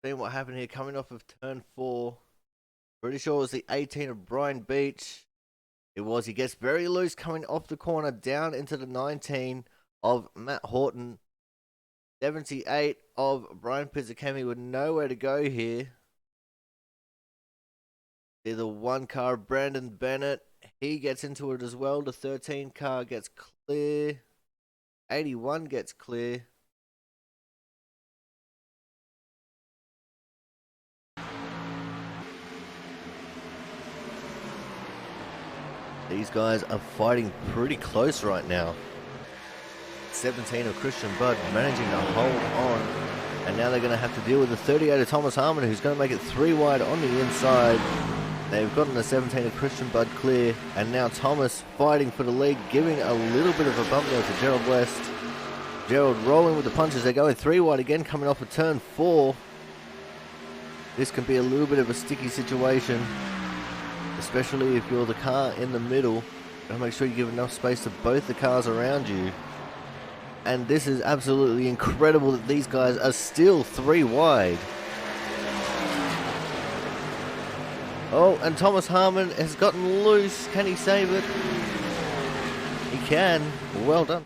seeing what happened here coming off of turn 4. Pretty sure it was the 18 of Brian Beach. It was. He gets very loose coming off the corner down into the 19 of Matt Horton. 78 of Brian Pizzakemi with nowhere to go here. The one car, Brandon Bennett, he gets into it as well. The 13 car gets clear. 81 gets clear. These guys are fighting pretty close right now. 17 of Christian Budd managing to hold on. And now they're going to have to deal with the 38 of Thomas Harmon, who's going to make it 3 wide on the inside. They've gotten the 17 of Christian Budd clear. And now Thomas fighting for the lead, giving a little bit of a bump there to Gerald West. Gerald rolling with the punches. They're going 3 wide again, coming off of turn 4. This can be a little bit of a sticky situation, especially if you're the car in the middle. Gotta make sure you give enough space to both the cars around you. And this is absolutely incredible that these guys are still 3 wide. Oh, and Thomas Harmon has gotten loose. Can he save it? He can. Well done.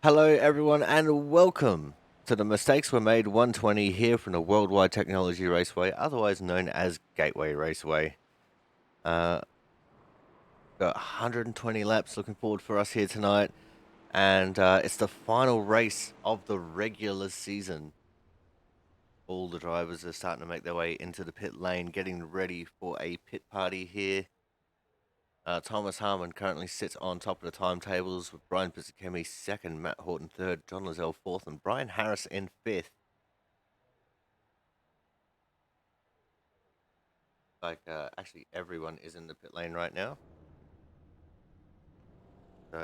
Hello, everyone, and welcome to the Mistakes Were Made 120 here from the Worldwide Technology Raceway, otherwise known as Gateway Raceway. Uh, got 120 laps looking forward for us here tonight. And it's the final race of the regular season. All the drivers are starting to make their way into the pit lane, getting ready for a pit party here. Thomas Harmon currently sits on top of the timetables with Brian Pisakemi second, Matt Horton third, John Lizelle fourth, and Brian Harris in fifth. Actually, everyone is in the pit lane right now.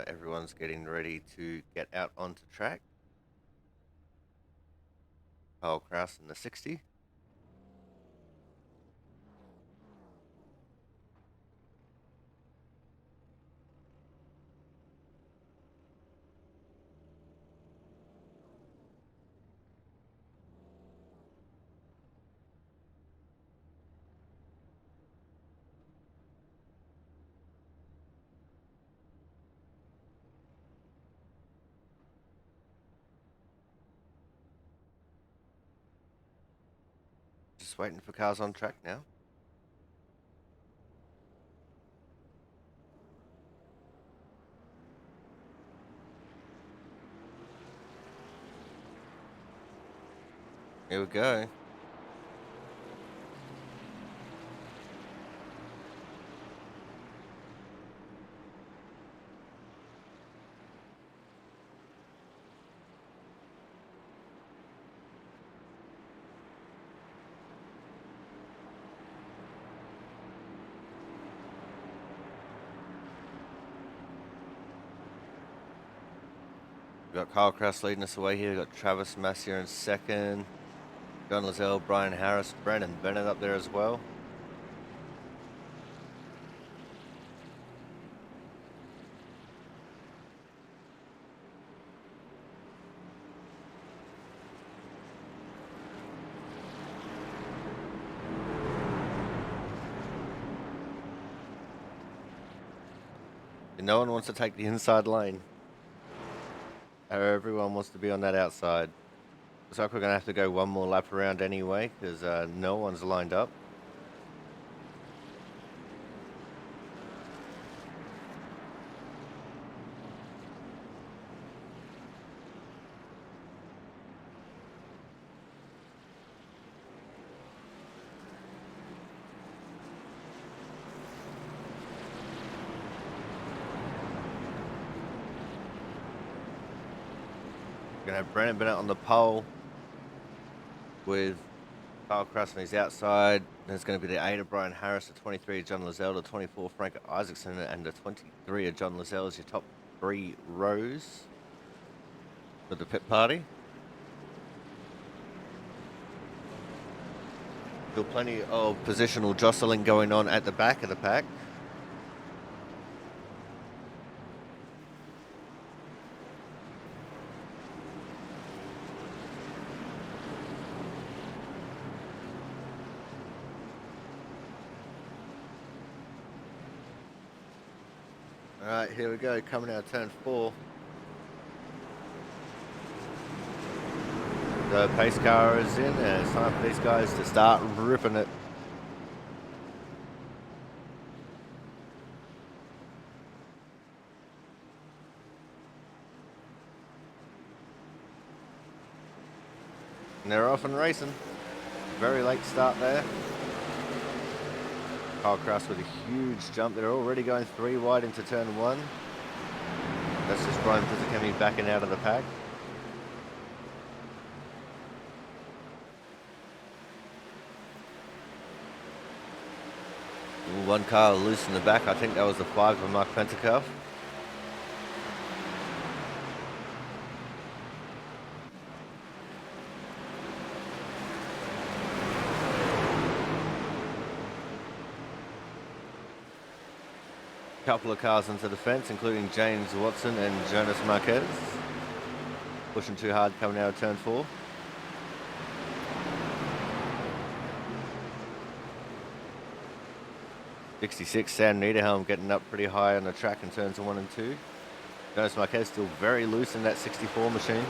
Everyone's getting ready to get out onto track. Kyle Kraus in the 60. Just waiting for cars on track now. Here we go. We've got Kyle Kraus leading us away here. We've got Travis Massier in second. John Lizelle, Brian Harris, Brandon Bennett up there as well. And no one wants to take the inside lane. Everyone wants to be on that outside. Looks like we're going to have to go one more lap around anyway, because no one's lined up. We're going to have Brandon Bennett on the pole with Kyle Kraus on his outside. There's going to be the 8 of Brian Harris, the 23 of John Lizelle, the 24 Frank Isaacson, and the 23 of John Lizelle as your top 3 rows for the pit party. Still plenty of positional jostling going on at the back of the pack. All right, here we go, coming out of turn 4. The pace car is in, and it's time for these guys to start ripping it. And they're off and racing. Very late start there. Kyle Kraus with a huge jump. They're already going 3 wide into turn 1. That's just Brian Pisakemi backing out of the pack. Ooh, one car loose in the back. I think that was the 5 of Mark Pentacuff. Couple of cars into the fence, including James Watson and Jonas Marquez. Pushing too hard coming out of turn 4. '66 Sam Niederhelm getting up pretty high on the track in turns 1 and 2. Jonas Marquez still very loose in that 64 machine.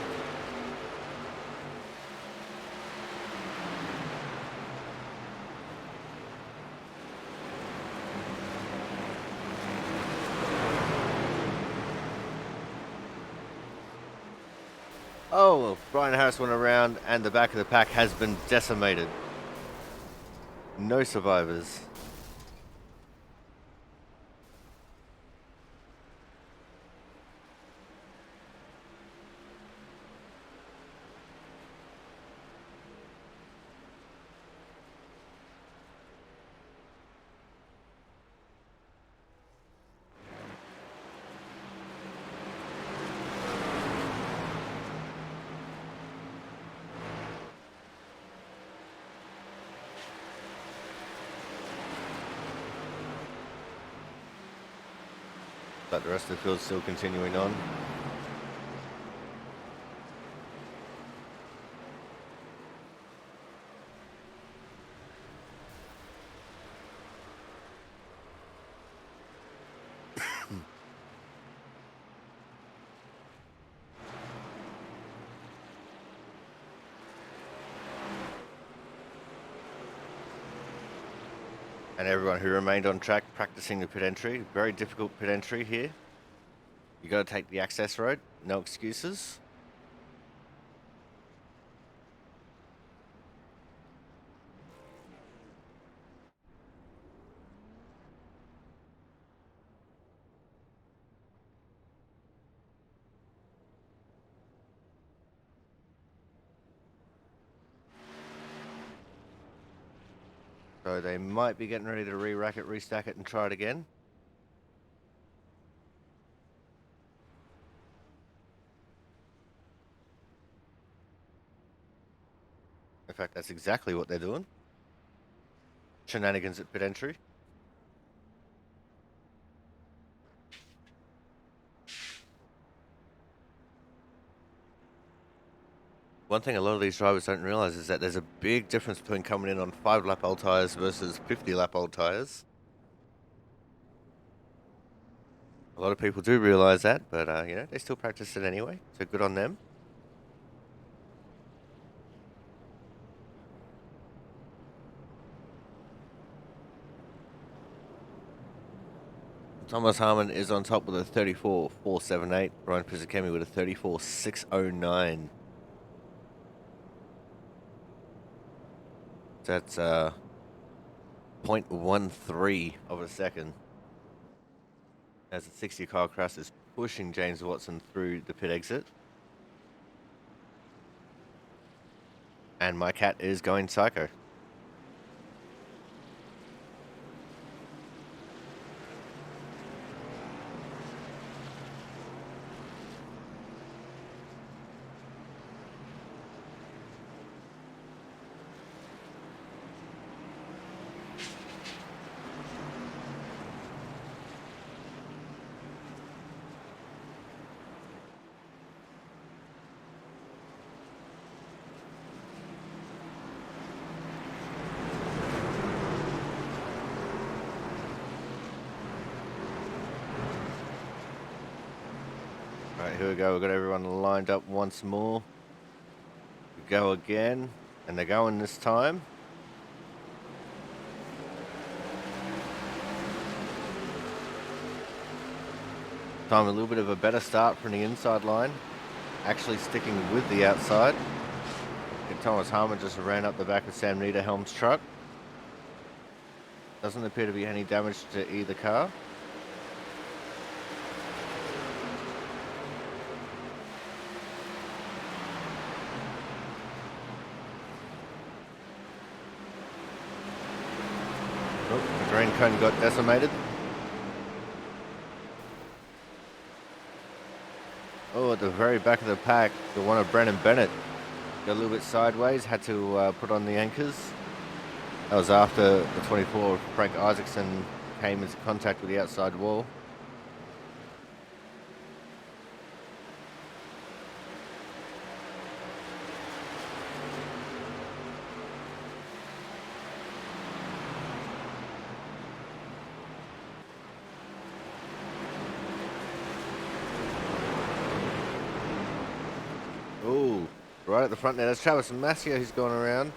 Oh, Brian Harris went around and the back of the pack has been decimated. No survivors. But the rest of the field's still continuing on. And everyone who remained on track practicing the pit entry. Very difficult pit entry here. You got to take the access road. No excuses. So they might be getting ready to re-rack it, restack it, and try it again. In fact, that's exactly what they're doing. Shenanigans at pit entry. One thing a lot of these drivers don't realize is that there's a big difference between coming in on 5-lap old tires versus 50-lap old tires. A lot of people do realize that, but you know, they still practice it anyway, so good on them. Thomas Harmon is on top with a 34.478. Ryan Pizzakemi with a 34.609. That's 0.13 of a second. As the 60 car crash is pushing James Watson through the pit exit. And my cat is going psycho. Alright, here we go. We've got everyone lined up once more. We go again. And they're going this time. Time a little bit of a better start from the inside line. Actually sticking with the outside. And Thomas Harmon just ran up the back of Sam Niederhelm's truck. Doesn't appear to be any damage to either car. Oh, the green cone got decimated. Oh, at the very back of the pack, the one of Brennan Bennett got a little bit sideways, had to put on the anchors. That was after the 24 of Frank Isaacson came into contact with the outside wall. Ooh, right at the front there, that's Travis Massia who's gone around.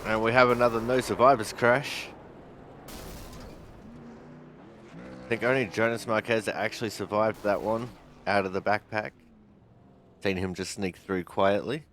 And we have another no survivors crash. I think only Jonas Marquez actually survived that one. out of the backpack. Seen him just sneak through quietly.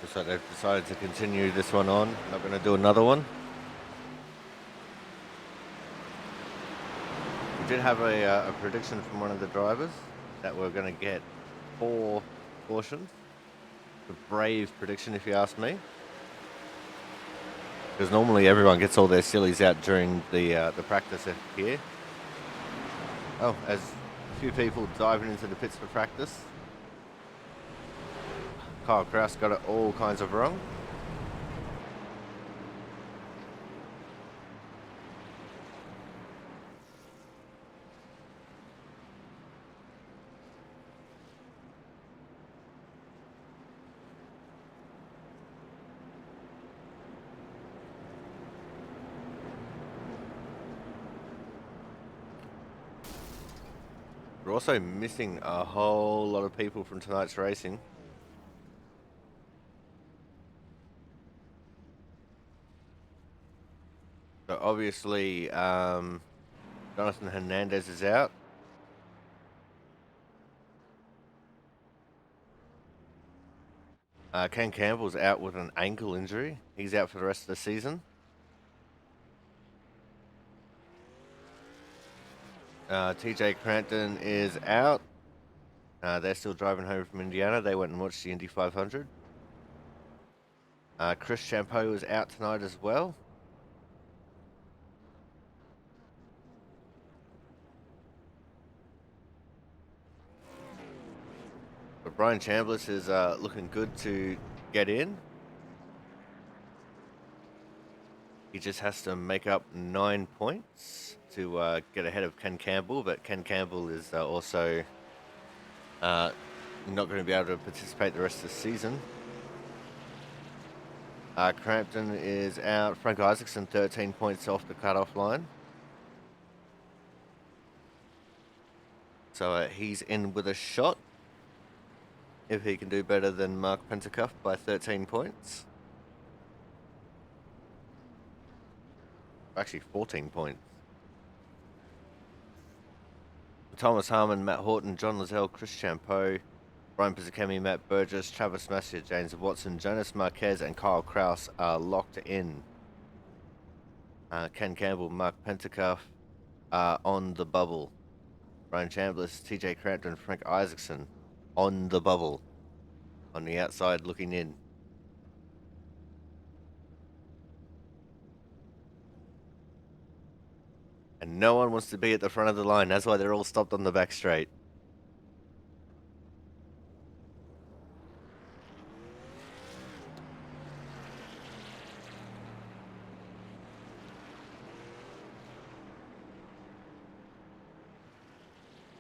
Looks like they've decided to continue this one on. Not going to do another one. We did have a prediction from one of the drivers that we're going to get 4 cautions. A brave prediction, if you ask me. Because normally everyone gets all their sillies out during the practice here. Oh, as a few people diving into the pits for practice. Kyle Kraus got it all kinds of wrong. We're also missing a whole lot of people from tonight's racing. So obviously, Jonathan Hernandez is out. Ken Campbell's out with an ankle injury. He's out for the rest of the season. TJ Crampton is out. They're still driving home from Indiana. They went and watched the Indy 500. Chris Champeau is out tonight as well. But Brian Chambliss is looking good to get in. He just has to make up 9 points to get ahead of Ken Campbell, but Ken Campbell is also not going to be able to participate the rest of the season. Crampton is out. Frank Isaacson, 13 points off the cutoff line. So he's in with a shot if he can do better than Mark Pentecoff by 13 points. Actually, 14 points. Thomas Harmon, Matt Horton, John Lozelle, Chris Champeau, Brian Pizzicami, Matt Burgess, Travis Massier, James Watson, Jonas Marquez, and Kyle Kraus are locked in. Ken Campbell, Mark Pentecoff are on the bubble. Brian Chambliss, TJ Crampton, Frank Isaacson on the bubble. On the outside looking in. And no one wants to be at the front of the line. That's why they're all stopped on the back straight.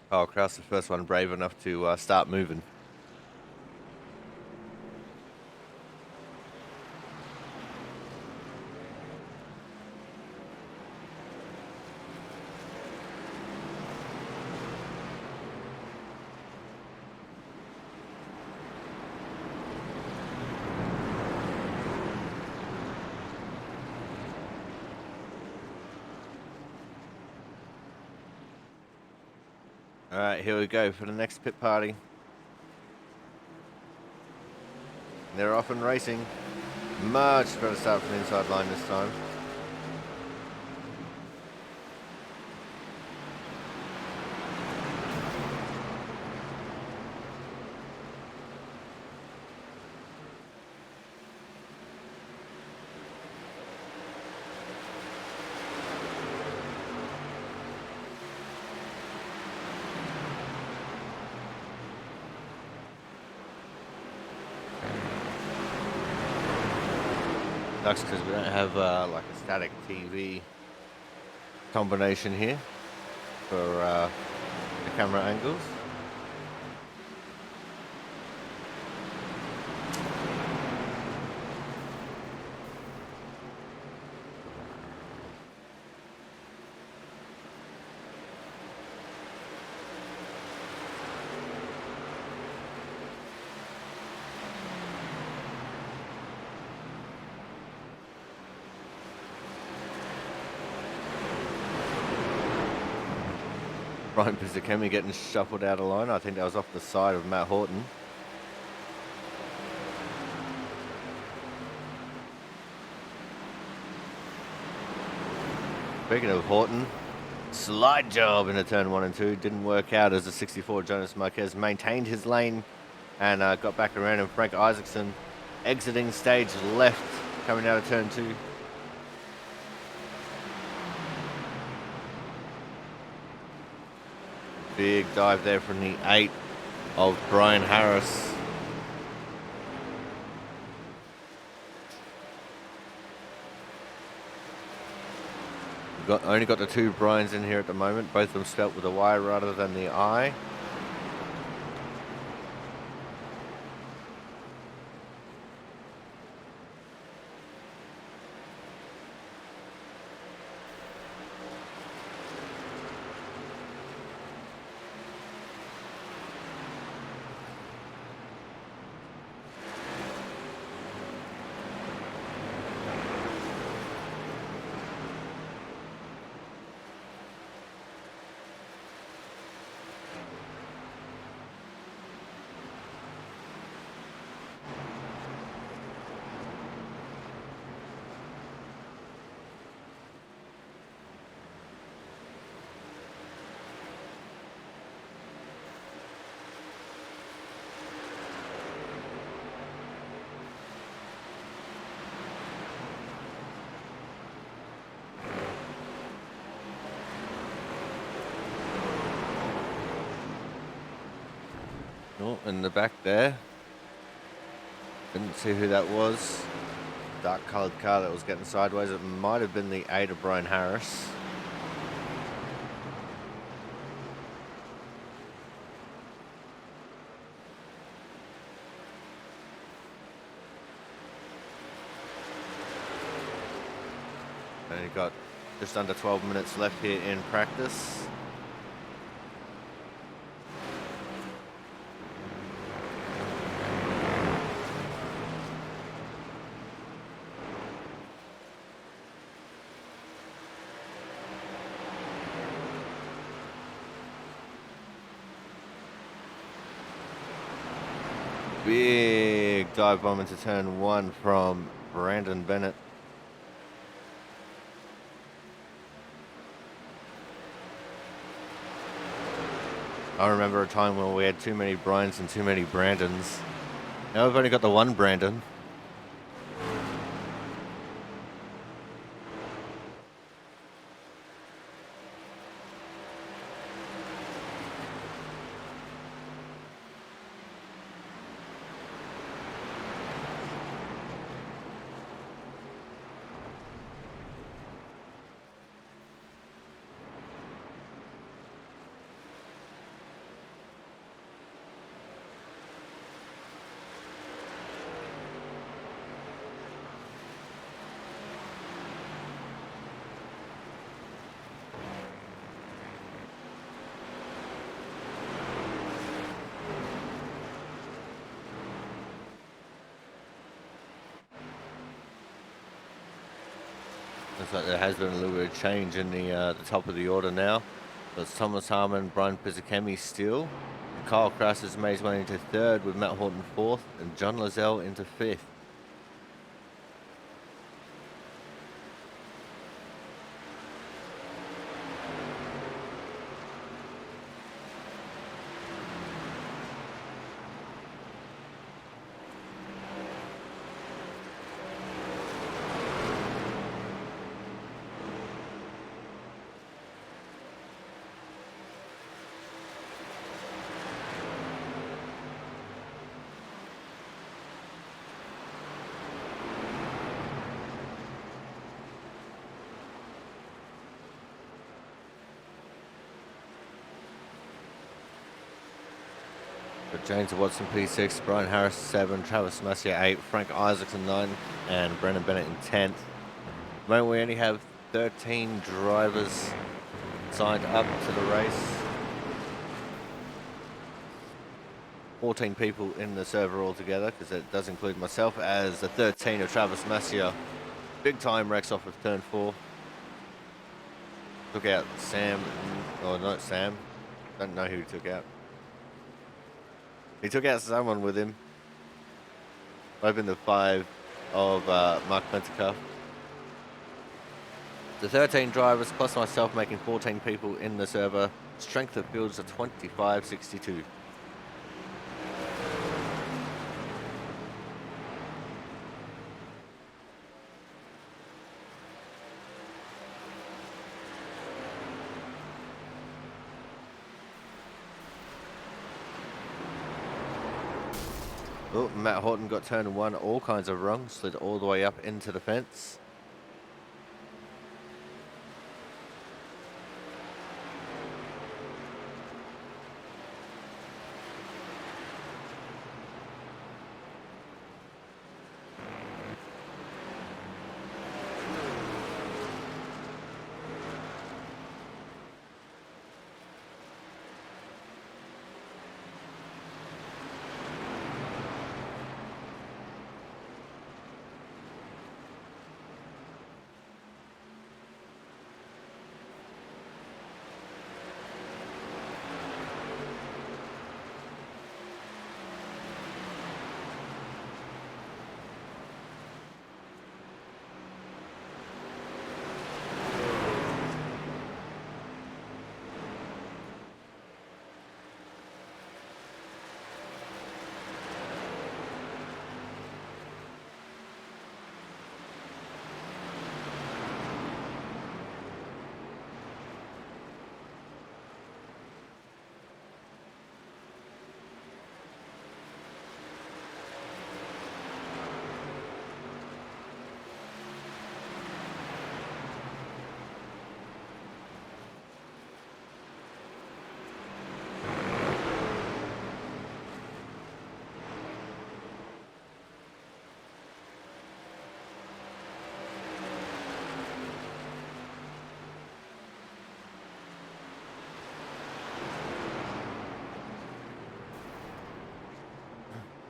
Kyle Kraus, the first one brave enough to start moving. All right, here we go for the next pit party. They're off and racing. Much better start from the inside line this time. Sucks because we don't have like a static TV combination here for the camera angles. Ryan Pizzakemi getting shuffled out of line. I think that was off the side of Matt Horton. Speaking of Horton, slide job into turn 1 and 2. Didn't work out as the 64 Jonas Marquez maintained his lane and got back around. And Frank Isaacson exiting stage left, coming out of turn 2. Big dive there from the 8 of Brian Harris. Only got the 2 Brians in here at the moment, both of them spelt with a Y rather than the I. Oh, in the back there. Didn't see who that was. Dark coloured car that was getting sideways. It might have been the 8 of Brian Harris. And you've got just under 12 minutes left here in practice. Big dive bomb into turn 1 from Brandon Bennett. I remember a time when we had too many Bryans and too many Brandons. Now we've only got the 1 Brandon. Looks like there has been a little bit of change in the top of the order now. So it's Thomas Harmon, Brian Pizzakemi still. And Kyle Kraus has made his way into 3rd with Matt Horton 4th and John Lazelle into 5th. James Watson P6, Brian Harris 7, Travis Masia 8, Frank Isaacson 9, and Brendan Bennett in 10th. At the moment we only have 13 drivers signed up to the race. 14 people in the server altogether, because it does include myself as the 13 of Travis Masia. Big time wrecks off of turn 4. Took out Sam, or not Sam, don't know who he took out. He took out someone with him. Opened the 5 of Mark Pentacuff. The 13 drivers plus myself making 14 people in the server. Strength of fields of 25.62. Oh, Matt Horton got turn 1 all kinds of wrong, slid all the way up into the fence.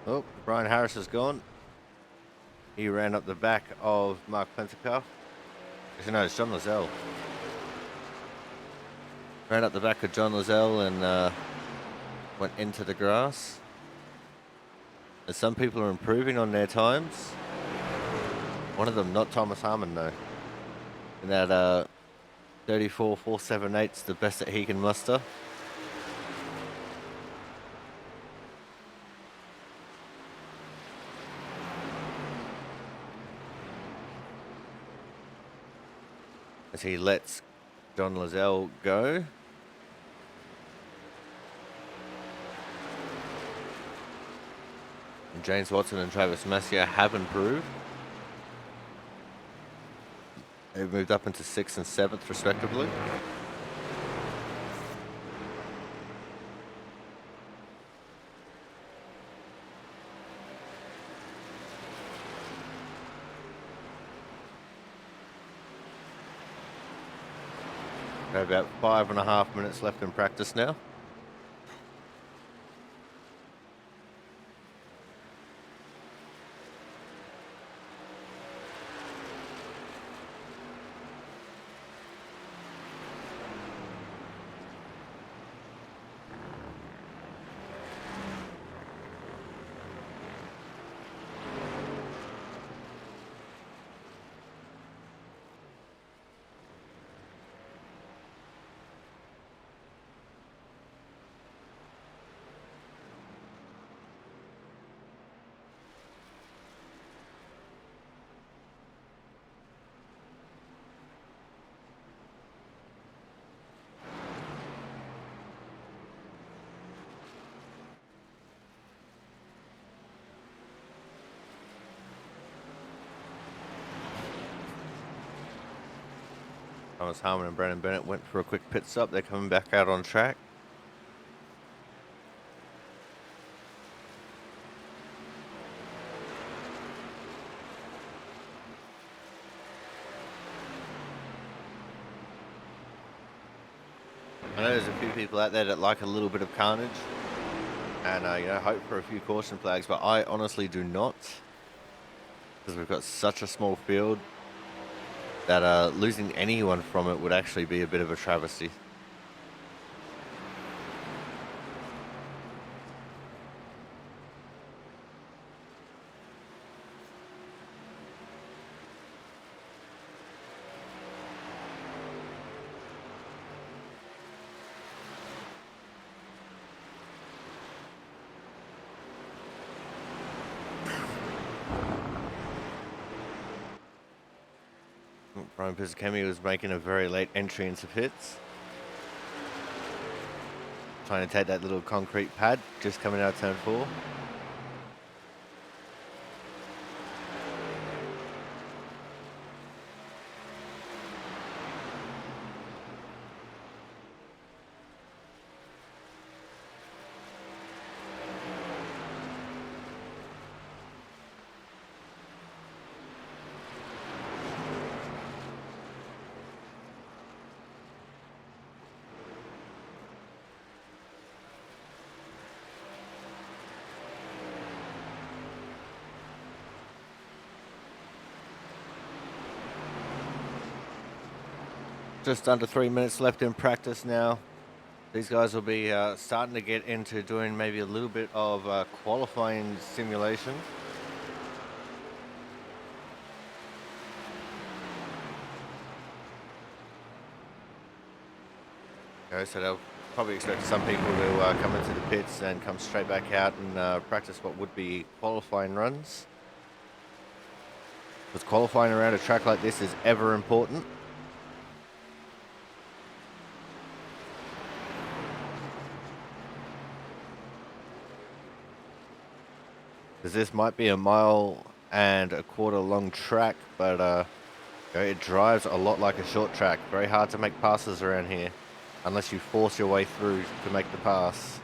Oh, Brian Harris is gone. He ran up the back of Mark Pentacuff. Actually, no, it's John Lozelle. Ran up the back of John Lozelle and went into the grass. And some people are improving on their times. One of them, not Thomas Harmon, though. And that 34.478's the best that he can muster. As he lets John Lozelle go. And James Watson and Travis Masia have improved. They've moved up into 6th and 7th respectively. About 5.5 minutes left in practice now. Thomas Harmon and Brendan Bennett went for a quick pit stop. They're coming back out on track. I know there's a few people out there that like a little bit of carnage and hope for a few caution flags, but I honestly do not, because we've got such a small field that losing anyone from it would actually be a bit of a travesty. Brian Pizzakemi was making a very late entry into pits. Trying to take that little concrete pad just coming out of turn 4. Just under 3 minutes left in practice now. These guys will be starting to get into doing maybe a little bit of qualifying simulation. Okay, so they'll probably expect some people to come into the pits and come straight back out and practice what would be qualifying runs. Because qualifying around a track like this is ever important. Because this might be a 1.25 mile long track, but it drives a lot like a short track. Very hard to make passes around here, unless you force your way through to make the pass.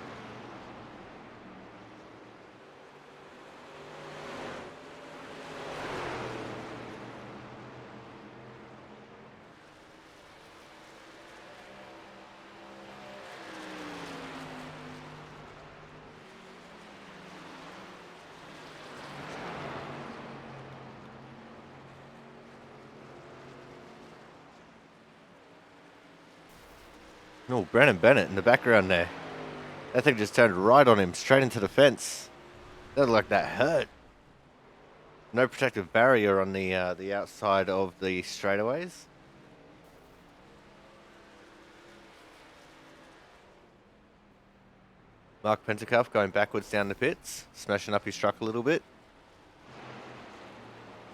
Oh, Brennan Bennett in the background there. That thing just turned right on him, straight into the fence. That looked like that hurt. No protective barrier on the outside of the straightaways. Mark Pentacuff going backwards down the pits, smashing up his truck a little bit.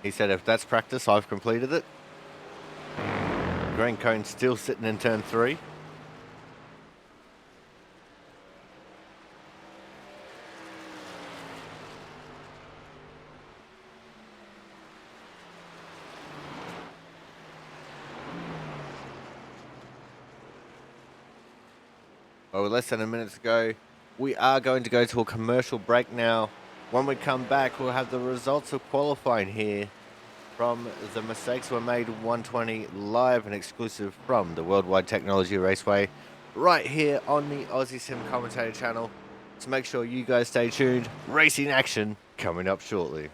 He said, if that's practice, I've completed it. Green cone still sitting in turn 3. Well, less than a minute to go. We are going to go to a commercial break now. When we come back, we'll have the results of qualifying here from the Mistakes Were Made 120 live and exclusive from the Worldwide Technology Raceway right here on the Aussie Sim Commentator channel. So make sure you guys stay tuned. Racing action coming up shortly.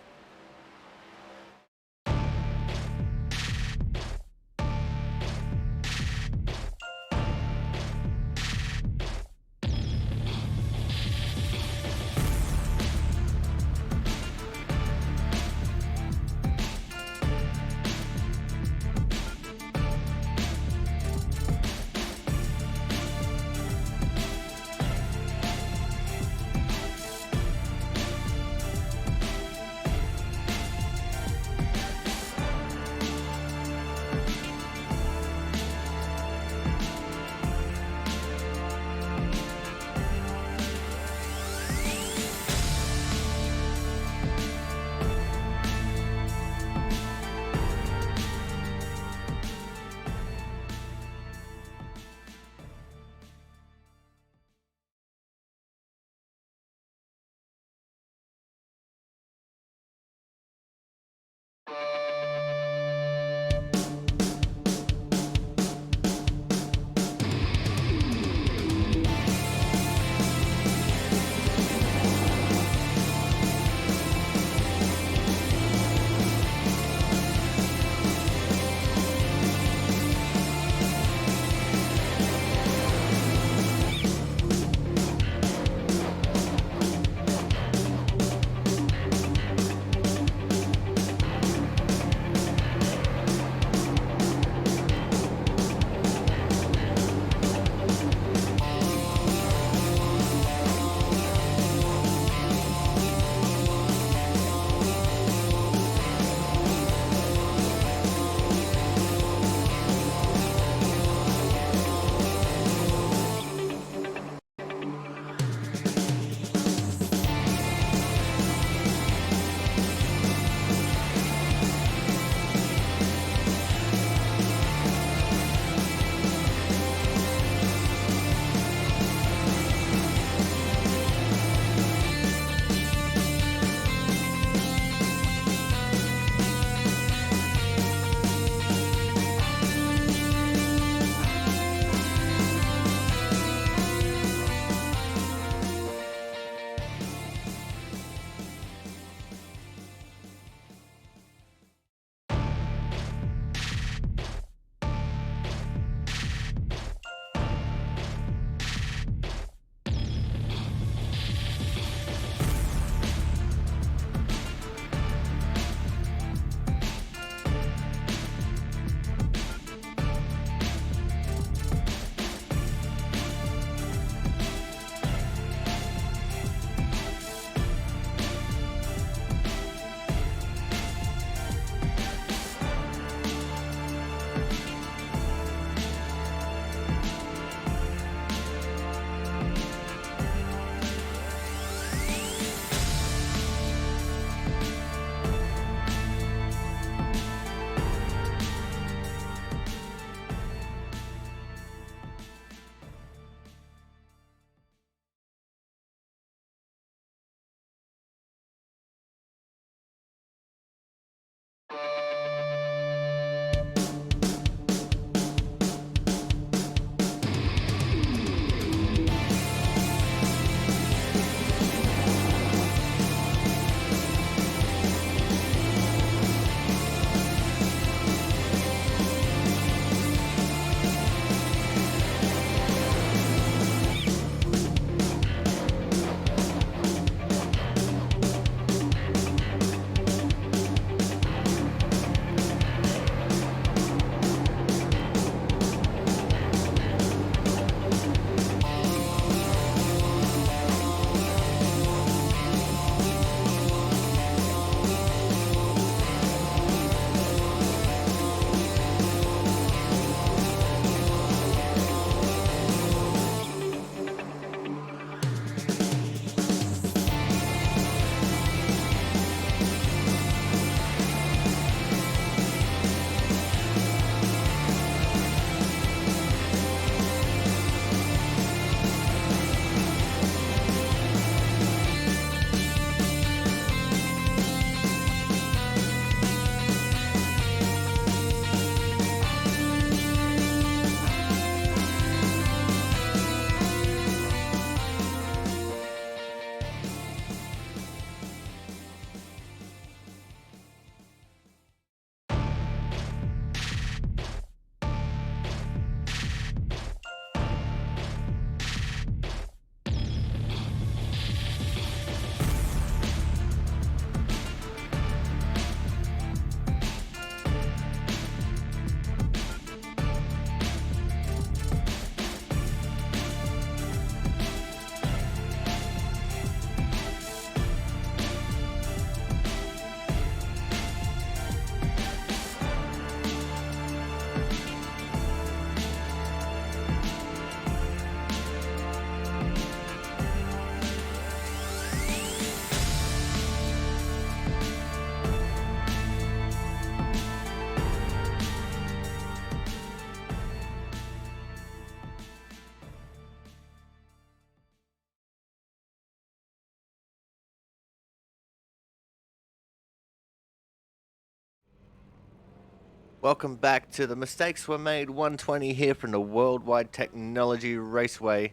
Welcome back to the Mistakes Were Made 120 here from the Worldwide Technology Raceway.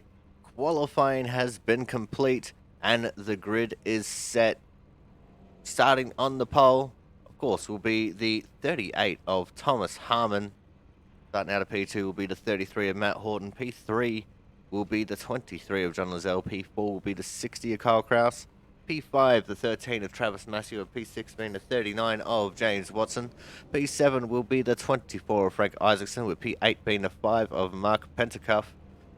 Qualifying has been complete and the grid is set. Starting on the pole, of course, will be the 38 of Thomas Harmon. Starting out of P2 will be the 33 of Matt Horton. P3 will be the 23 of John Lazelle. P4 will be the 60 of Kyle Kraus. P5, the 13 of Travis Massey, and P6 being the 39 of James Watson. P7 will be the 24 of Frank Isaacson, with P8 being the 5 of Mark Pentacuff.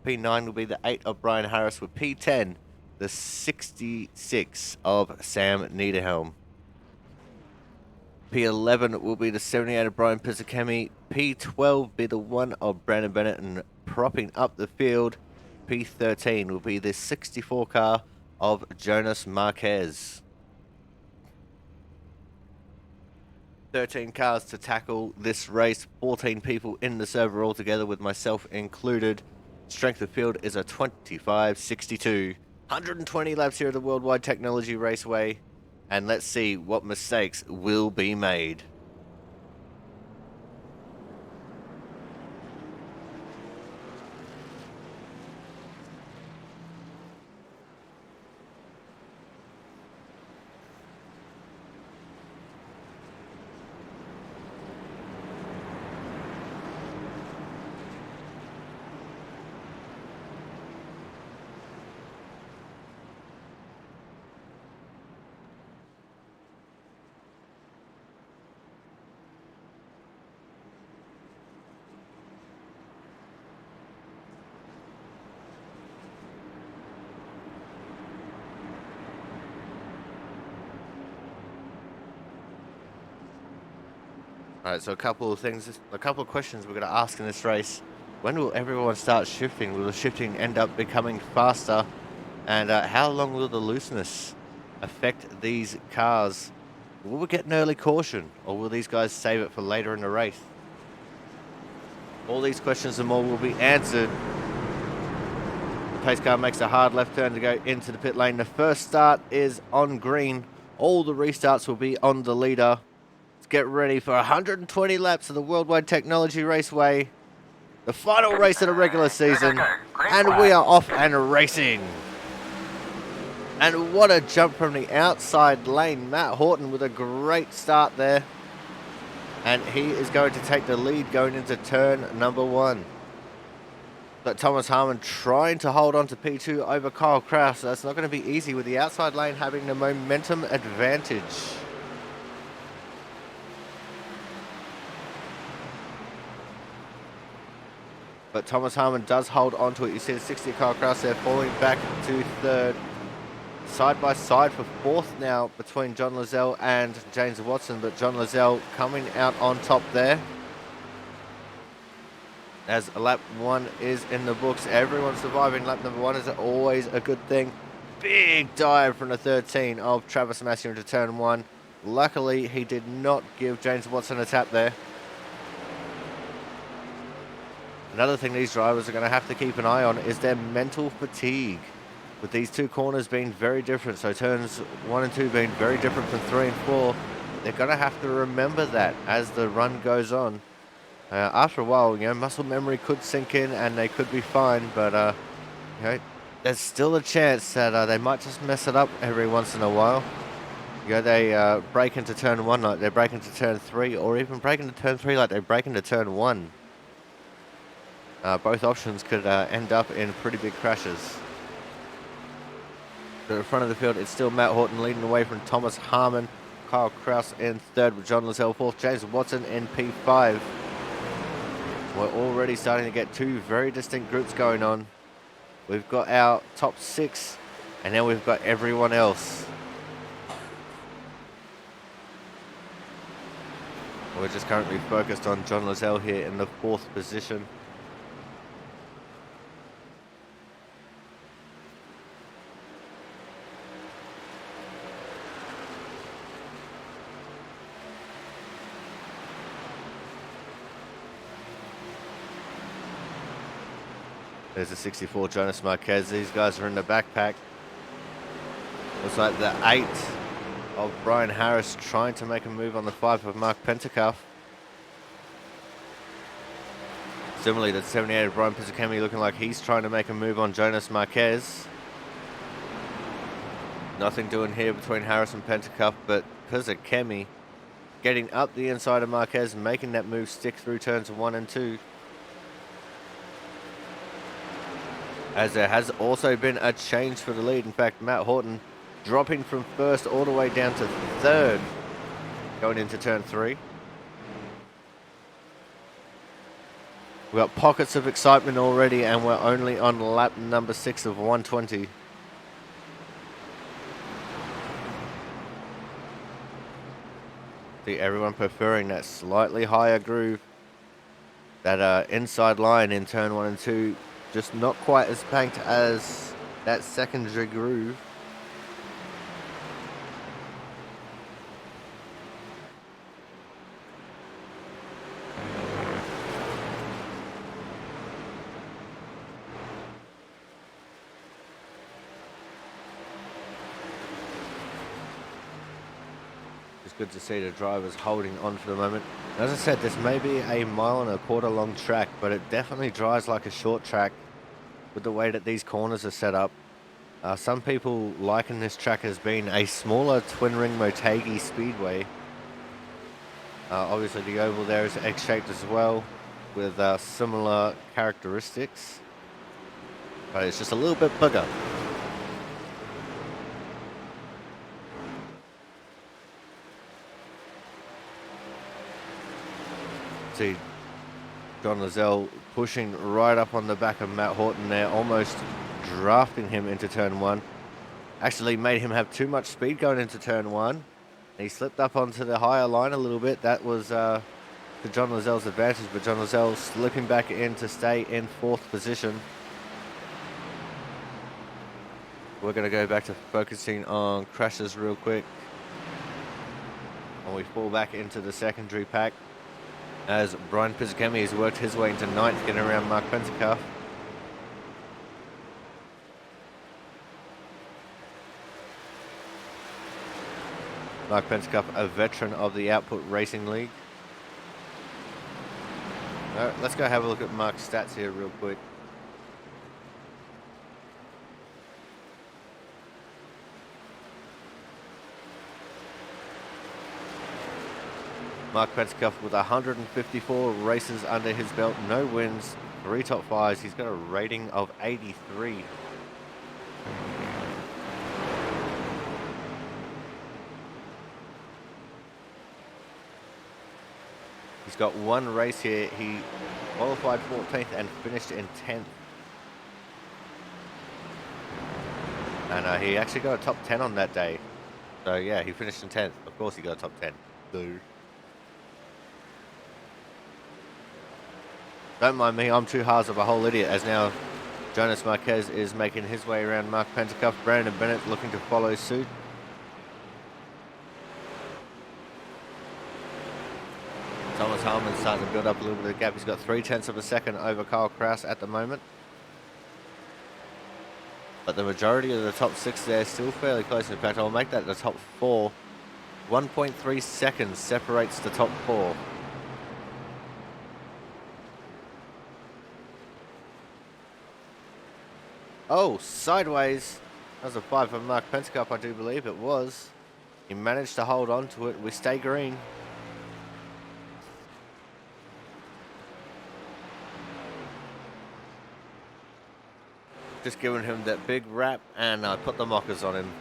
P9 will be the 8 of Brian Harris, with P10 the 66 of Sam Niederhelm. P11 will be the 78 of Brian Pizzakemi. P12 be the 1 of Brandon Bennett, and propping up the field, P13 will be the 64 car of Jonas Marquez. 13 cars to tackle this race, 14 people in the server altogether, with myself included. Strength of field is a 25.62. 120 laps here at the Worldwide Technology Raceway, and let's see what mistakes will be made. Alright, so a couple of questions we're going to ask in this race. When will everyone start shifting? Will the shifting end up becoming faster? And how long will the looseness affect these cars? Will we get an early caution, or will these guys save it for later in the race? All these questions and more will be answered. The pace car makes a hard left turn to go into the pit lane. The first start is on green. All the restarts will be on the leader. Let's get ready for 120 laps of the Worldwide Technology Raceway. The final race of the regular season. And we are off and racing. And what a jump from the outside lane. Matt Horton with a great start there. And he is going to take the lead going into turn number 1. But Thomas Harmon trying to hold on to P2 over Kyle Kraus. So that's not going to be easy with the outside lane having the momentum advantage. But Thomas Harmon does hold on to it. You see the 60 Kyle Kraus there falling back to third. Side by side for fourth now between John Lazelle and James Watson. But John Lazelle coming out on top there. As lap 1 is in the books. Everyone surviving lap number 1 is always a good thing. Big dive from the 13 of Travis Massey into turn 1. Luckily, he did not give James Watson a tap there. Another thing these drivers are going to have to keep an eye on is their mental fatigue. With these two corners being very different, so turns 1 and 2 being very different from 3 and 4, they're going to have to remember that as the run goes on. After a while, muscle memory could sink in and they could be fine, but there's still a chance that they might just mess it up every once in a while. They break into turn 1 like they break into turn 3, or even break into turn 3 like they break into turn 1. Both options could end up in pretty big crashes. To the front of the field, it's still Matt Horton leading away from Thomas Harmon. Kyle Kraus in third with John Lazelle fourth. James Watson in P5. We're already starting to get two very distinct groups going on. We've got our top 6, and then we've got everyone else. We're just currently focused on John Lazelle here in the 4th position. There's a 64 Jonas Marquez. These guys are in the backpack. Looks like the 8 of Brian Harris trying to make a move on the 5 of Mark Pentacuff. Similarly, that 78 of Brian Pizzicami looking like he's trying to make a move on Jonas Marquez. Nothing doing here between Harris and Pentacuff, but Pizzicami getting up the inside of Marquez and making that move stick through turns 1 and 2. As there has also been a change for the lead. In fact, Matt Horton dropping from first all the way down to third going into turn 3. We've got pockets of excitement already, and we're only on lap number 6 of 120. See everyone preferring that slightly higher groove. That inside line in turn 1 and 2, just not quite as banked as that secondary groove. It's good to see the drivers holding on for the moment. As I said, this may be a 1.25 mile long track, but it definitely drives like a short track with the way that these corners are set up. Some people liken this track as being a smaller twin ring Motegi Speedway. Obviously the oval there is egg-shaped as well, with similar characteristics, but it's just a little bit bigger. See John Lozelle pushing right up on the back of Matt Horton there, almost drafting him into turn 1. Actually made him have too much speed going into turn 1. He slipped up onto the higher line a little bit. That was to John Lozelle's advantage, but John Lozelle slipping back in to stay in 4th position. We're going to go back to focusing on crashes real quick. And we fall back into the secondary pack as Brian Pizzicami has worked his way into 9th, getting around Mark Pentacuff. Mark Pentacuff, a veteran of the Output Racing League. Let's go have a look at Mark's stats here real quick. Mark Pentacuff with 154 races under his belt, no wins, 3 top 5s. He's got a rating of 83. He's got 1 race here. He qualified 14th and finished in 10th. And he actually got a top 10 on that day. So yeah, he finished in 10th. Of course he got a top 10. Boo. Don't mind me, I'm too hard of a whole idiot, as now Jonas Marquez is making his way around Mark Pentacuff. Brandon Bennett looking to follow suit. Thomas Harmon's starting to build up a little bit of gap. He's got 0.3 of a second over Kyle Kraus at the moment. But the majority of the top 6 there is still fairly close. In fact, I'll make that the top 4. 1.3 seconds separates the top 4. Oh, sideways. That was a 5 for Mark Pentacuff, I do believe it was. He managed to hold on to it. We stay green. Just giving him that big wrap and put the mockers on him.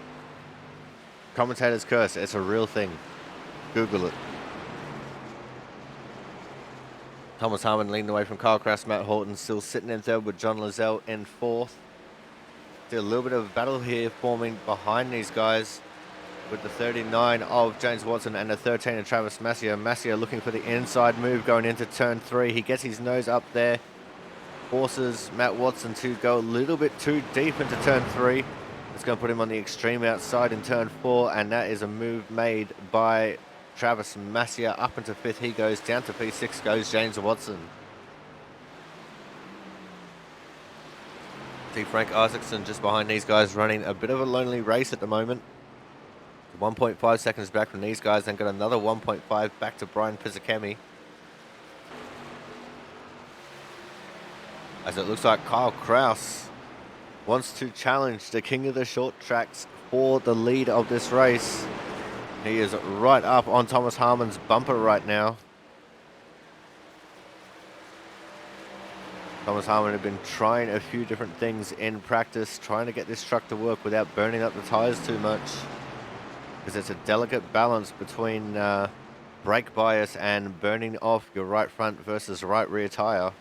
Commentator's curse, it's a real thing. Google it. Thomas Harmon leading away from Kyle Kraus. Matt Horton still sitting in 3rd with John Lozelle in 4th. Still a little bit of a battle here forming behind these guys with the 39 of James Watson and the 13 of Travis Massier. Massier looking for the inside move going into turn 3. He gets his nose up there. Forces Matt Watson to go a little bit too deep into turn 3. It's going to put him on the extreme outside in turn 4, and that is a move made by Travis Massier up into 5th. He goes down to P6, goes James Watson. See Frank Isaacson just behind these guys, running a bit of a lonely race at the moment. 1.5 seconds back from these guys, then got another 1.5 back to Brian Pizzicami. as it looks like Kyle Kraus wants to challenge the king of the short tracks for the lead of this race. He is right up on Thomas Harmon's bumper right now. Thomas Harmon had been trying a few different things in practice, trying to get this truck to work without burning up the tires too much, because it's a delicate balance between brake bias and burning off your right front versus right rear tire.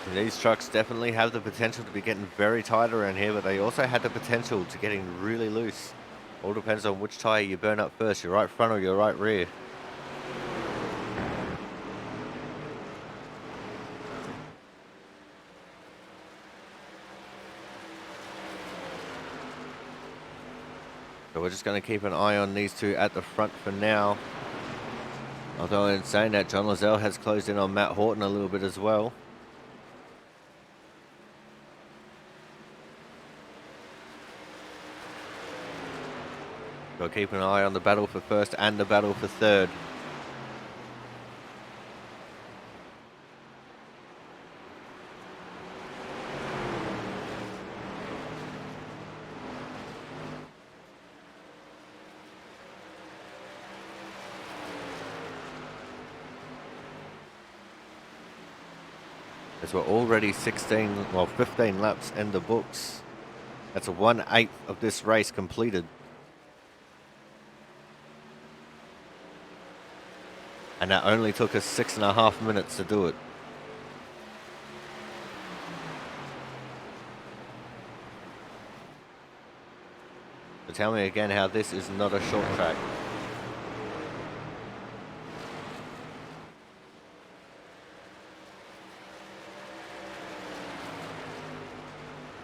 And these trucks definitely have the potential to be getting very tight around here, but they also had the potential to getting really loose. All depends on which tire you burn up first, your right front or your right rear. So we're just going to keep an eye on these two at the front for now. Although in saying that, John Lozelle has closed in on Matt Horton a little bit as well. So keep an eye on the battle for first and the battle for third. As we're already 15 laps in the books. That's a 1/8 of this race completed. And that only took us 6.5 minutes to do it. So tell me again how this is not a short track.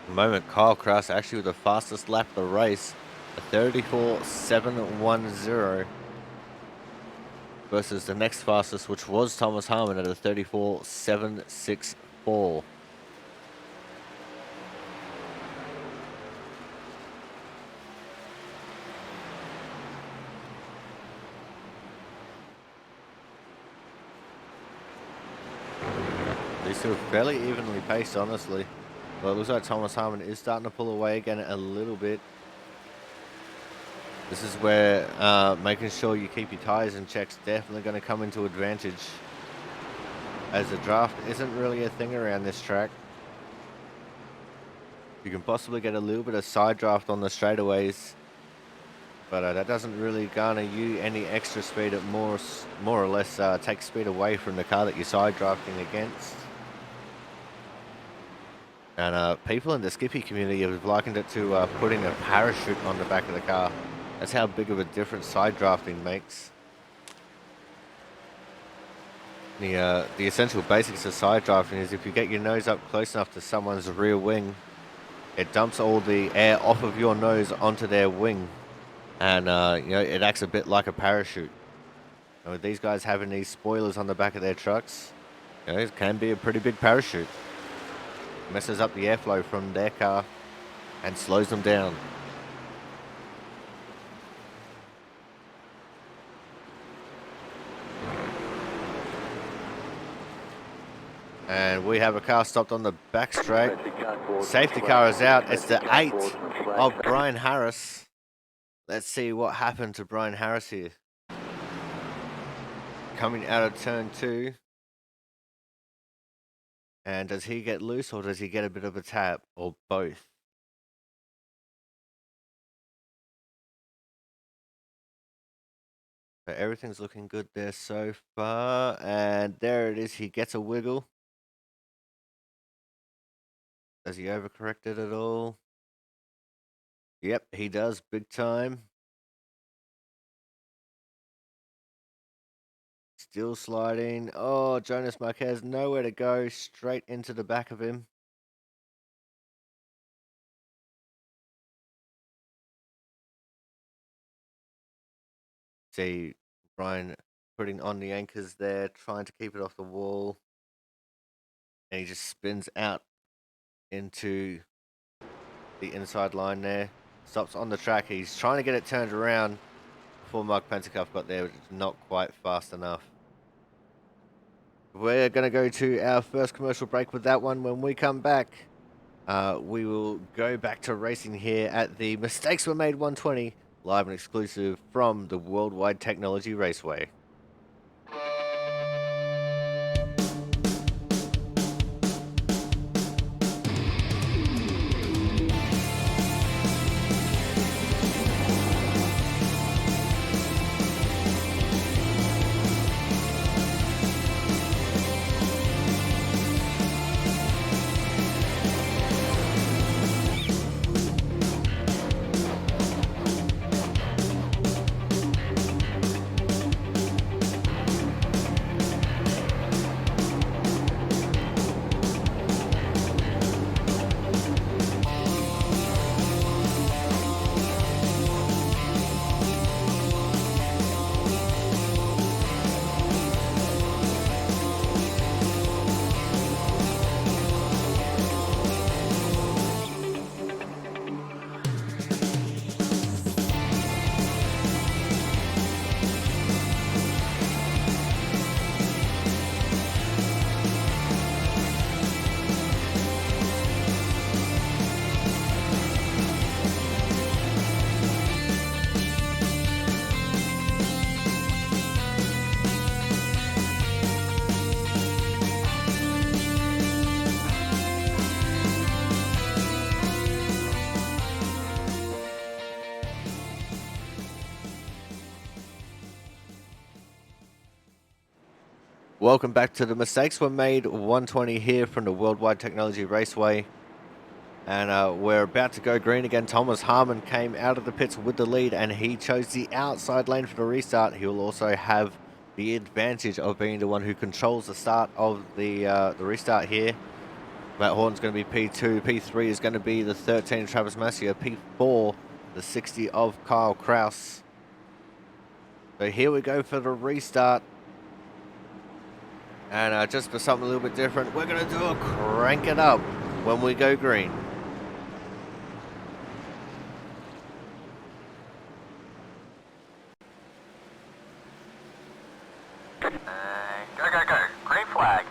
At the moment, Kyle Kraus actually with the fastest lap of the race, a 34.710. Versus the next fastest, which was Thomas Harmon at a 34.764. These two are fairly evenly paced, honestly. Well, it looks like Thomas Harmon is starting to pull away again a little bit. This is where making sure you keep your tires in check is definitely going to come into advantage, as the draft isn't really a thing around this track. You can possibly get a little bit of side draft on the straightaways, but that doesn't really garner you any extra speed. It more or less takes speed away from the car that you're side drafting against. And people in the Skippy community have likened it to putting a parachute on the back of the car. That's how big of a difference side drafting makes. The essential basics of side drafting is if you get your nose up close enough to someone's rear wing, it dumps all the air off of your nose onto their wing, and it acts a bit like a parachute. And with these guys having these spoilers on the back of their trucks, it can be a pretty big parachute. It messes up the airflow from their car and slows them down. And we have a car stopped on the back straight. Safety car is out. It's the 8 of Brian Harris. Let's see what happened to Brian Harris here. Coming out of turn 2. And does he get loose or does he get a bit of a tap, or both? So everything's looking good there so far. And there it is. He gets a wiggle. Has he overcorrected at all? Yep, he does, big time. Still sliding. Oh, Jonas Marquez, nowhere to go. Straight into the back of him. See Brian putting on the anchors there, trying to keep it off the wall. And he just spins out into the inside line there. Stops on the track. He's trying to get it turned around before Mark Pentecoff got there, but it's not quite fast enough. We're going to go to our first commercial break with that one. When we come back, we will go back to racing here at the Mistakes Were Made 120, live and exclusive from the Worldwide Technology Raceway. Welcome back to the Mistakes Were Made 120 here from the Worldwide Technology Raceway. And we're about to go green again. Thomas Harmon came out of the pits with the lead, and he chose the outside lane for the restart. He will also have the advantage of being the one who controls the start of the restart here. Matt Horton's going to be P2. P3 is going to be the 13 Travis Massier. P4, the 60 of Kyle Kraus. So here we go for the restart. And just for something a little bit different, we're going to do a crank it up when we go green. Go, go, go. Green flag.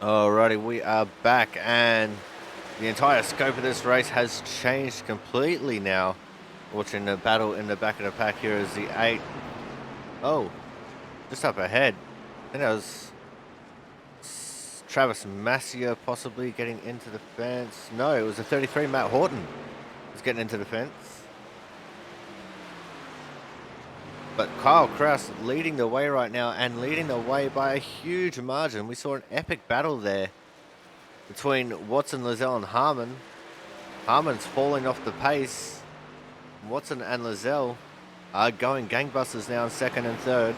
Alrighty, we are back, and The entire scope of this race has changed completely now. Watching the battle in the back of the pack here is the 8. Oh, just up ahead. I think that was Travis Massier possibly getting into the fence. No, it was the 33, Matt Horton, was getting into the fence. But Kyle Kraus leading the way right now, and leading the way by a huge margin. We saw an epic battle there between Watson, Lizelle, and Harmon. Harmon's falling off the pace. Watson and Lizelle are going gangbusters now in second and third.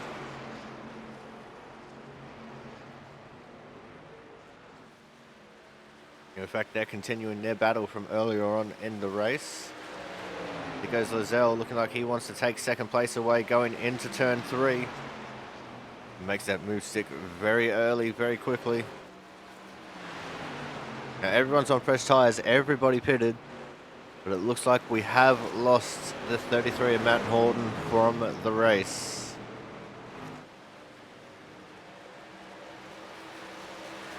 In fact, they're continuing their battle from earlier on in the race. Here goes Lizelle, looking like he wants to take second place away, going into turn 3. He makes that move stick very early, very quickly. Now everyone's on fresh tyres, everybody pitted. But it looks like we have lost the 33 of Matt Horton from the race.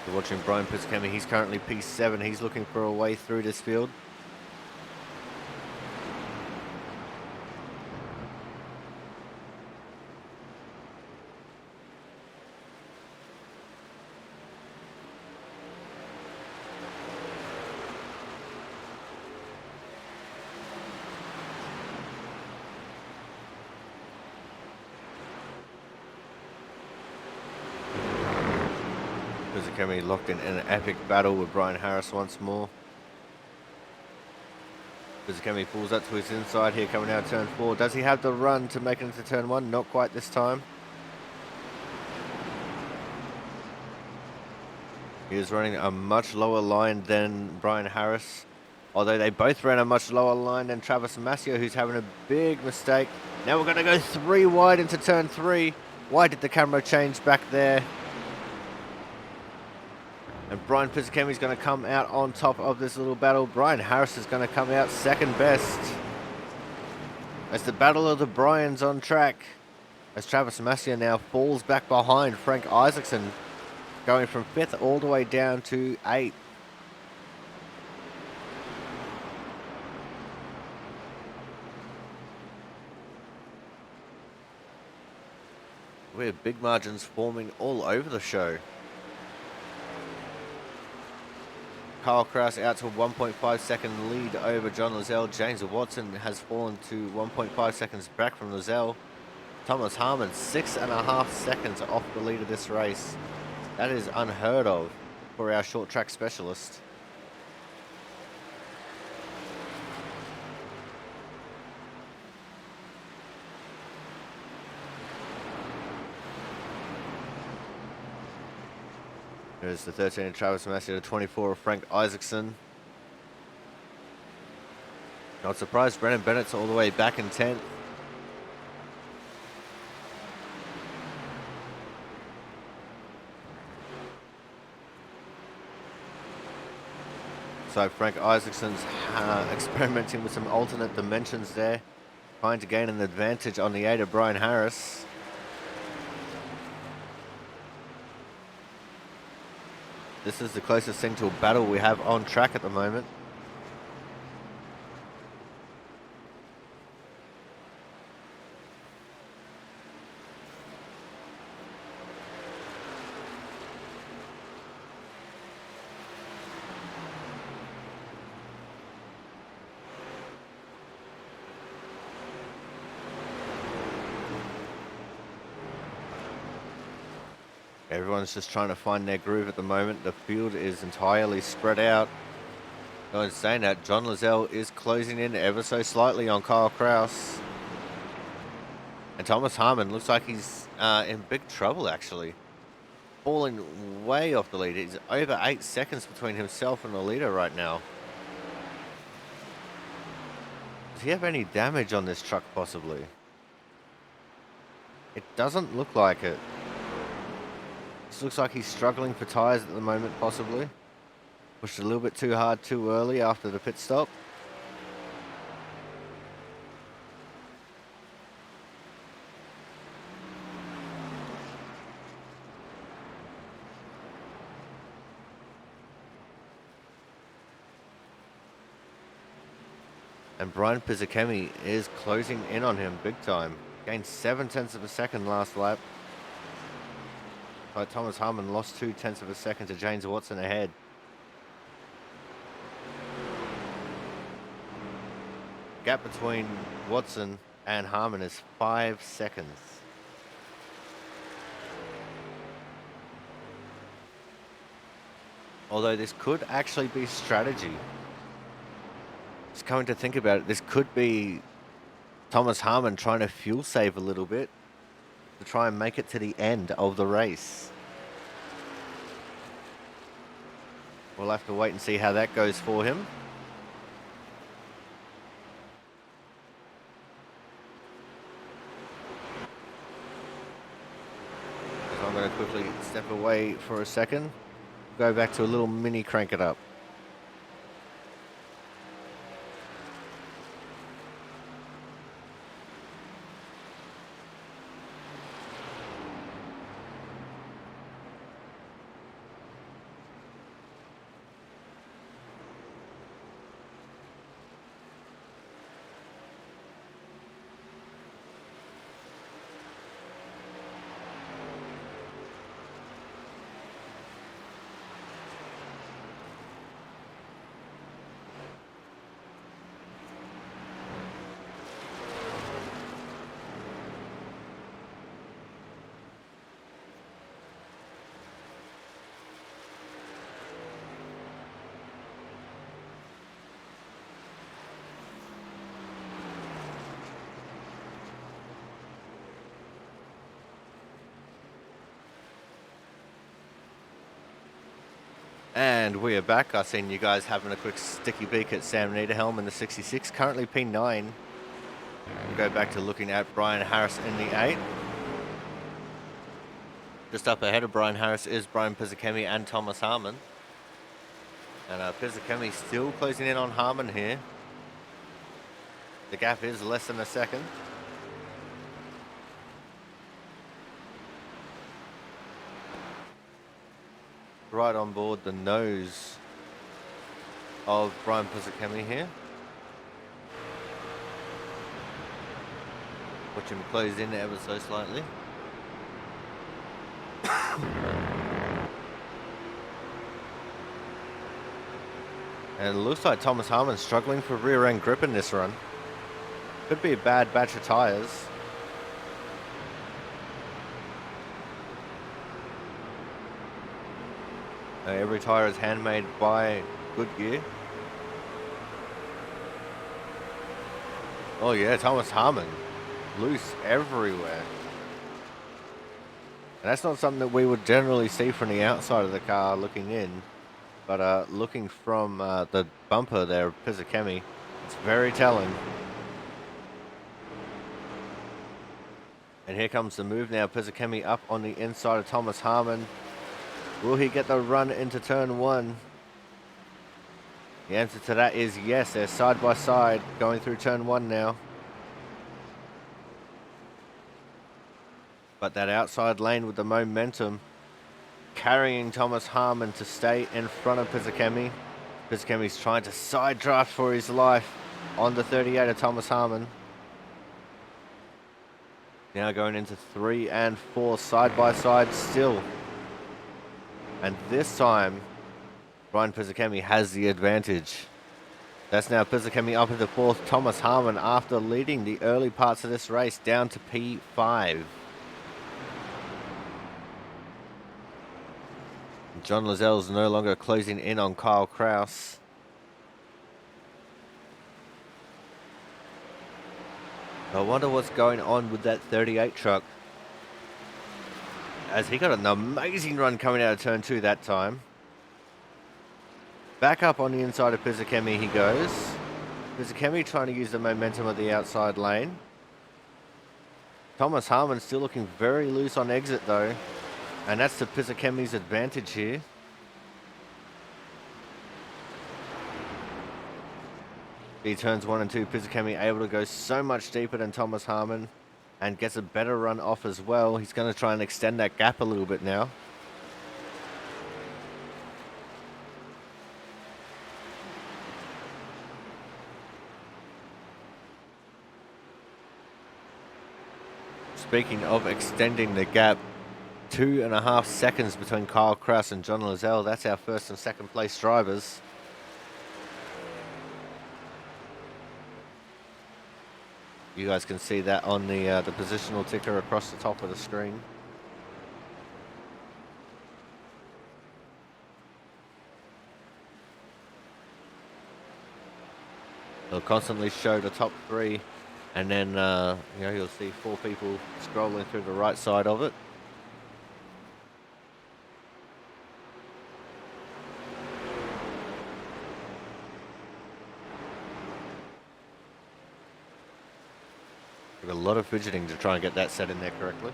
You're watching Brian Piscami, he's currently P7. He's looking for a way through this field. Piscami locked in an epic battle with Brian Harris once more. Piscami pulls up to his inside here, coming out turn 4. Does he have the run to make it into turn 1? Not quite this time. He is running a much lower line than Brian Harris. Although they both ran a much lower line than Travis Massier, who's having a big mistake. Now we're going to go 3 wide into turn 3. Why did the camera change back there? And Brian Piscami's going to come out on top of this little battle. Brian Harris is going to come out second best. As the battle of the Bryans on track. As Travis Massier now falls back behind Frank Isaacson, going from 5th all the way down to 8th. We have big margins forming all over the show. Kyle Kraus out to a 1.5 second lead over John Lizelle. James Watson has fallen to 1.5 seconds back from Lizelle. Thomas Harmon 6.5 seconds off the lead of this race. That is unheard of for our short track specialist. There's the 13 of Travis Massier, the 24 of Frank Isaacson. Not surprised, Brennan Bennett's all the way back in 10th. So Frank Isaacson's experimenting with some alternate dimensions there, trying to gain an advantage on the 8 of Brian Harris. This is the closest thing to a battle we have on track at the moment. Everyone's just trying to find their groove at the moment. The field is entirely spread out. No one's saying that. John Lizelle is closing in ever so slightly on Kyle Kraus. And Thomas Harmon looks like he's in big trouble, actually. Falling way off the lead. It's over 8 seconds between himself and the leader right now. Does he have any damage on this truck, possibly? It doesn't look like it. This looks like he's struggling for tyres at the moment, possibly. Pushed a little bit too hard too early after the pit stop. And Brian Pizzakemi is closing in on him big time. Gained 7/10 of a second last lap. But Thomas Harmon lost 2/10 of a second to James Watson ahead. Gap between Watson and Harmon is 5 seconds. Although this could actually be strategy. Just coming to think about it, this could be Thomas Harmon trying to fuel save a little bit to try and make it to the end of the race. We'll have to wait and see how that goes for him. So I'm going to quickly step away for a second. Go back to a little mini crank it up. And we are back. I've seen you guys having a quick sticky beak at Sam Niederhelm in the 66, currently P9. We'll go back to looking at Brian Harris in the 8. Just up ahead of Brian Harris is Brian Pizzakemi and Thomas Harmon. And Pizzakemi still closing in on Harmon here. The gap is less than a second. Right on board the nose of Brian Pizzakemi here. Watch him close in ever so slightly. And it looks like Thomas Harmon struggling for rear end grip in this run. Could be a bad batch of tyres. Every tyre is handmade by Goodyear. Oh yeah, Thomas Harmon. Loose everywhere. And that's not something that we would generally see from the outside of the car looking in. But looking from the bumper there of Pizzakemi, it's very telling. And here comes the move now. Pizzakemi up on the inside of Thomas Harmon. Will he get the run into turn 1? The answer to that is yes. They're side by side going through turn 1 now. But that outside lane with the momentum carrying Thomas Harmon to stay in front of Pizzakemi. Pizzakemi's trying to side draft for his life on the 38 of Thomas Harmon. Now going into 3 and 4 side by side still. And this time, Brian Pizzakemi has the advantage. That's now Pizzakemi up into 4th. Thomas Harmon, after leading the early parts of this race, down to P5. John Lazelle's no longer closing in on Kyle Kraus. I wonder what's going on with that 38 truck, as he got an amazing run coming out of turn 2 that time. Back up on the inside of Pizzakemi he goes. Pizzakemi trying to use the momentum of the outside lane. Thomas Harmon still looking very loose on exit though. And that's to Pizzakemi's advantage here. He turns 1 and 2. Pizzakemi able to go so much deeper than Thomas Harmon and gets a better run off as well. He's going to try and extend that gap a little bit now. Speaking of extending the gap, 2.5 seconds between Kyle Kraus and John Lozelle. That's our first and second place drivers. You guys can see that on the positional ticker across the top of the screen. It'll constantly show the top three, and then you'll see 4 people scrolling through the right side of it. Took a lot of fidgeting to try and get that set in there correctly.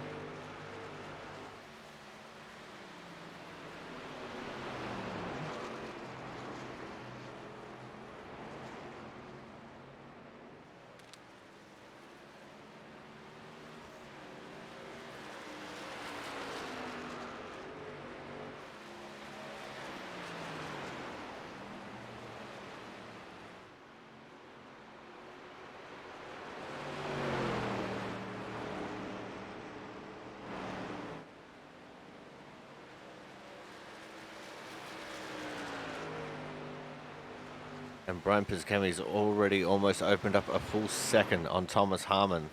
And Brian Piscami's already almost opened up a full second on Thomas Harmon.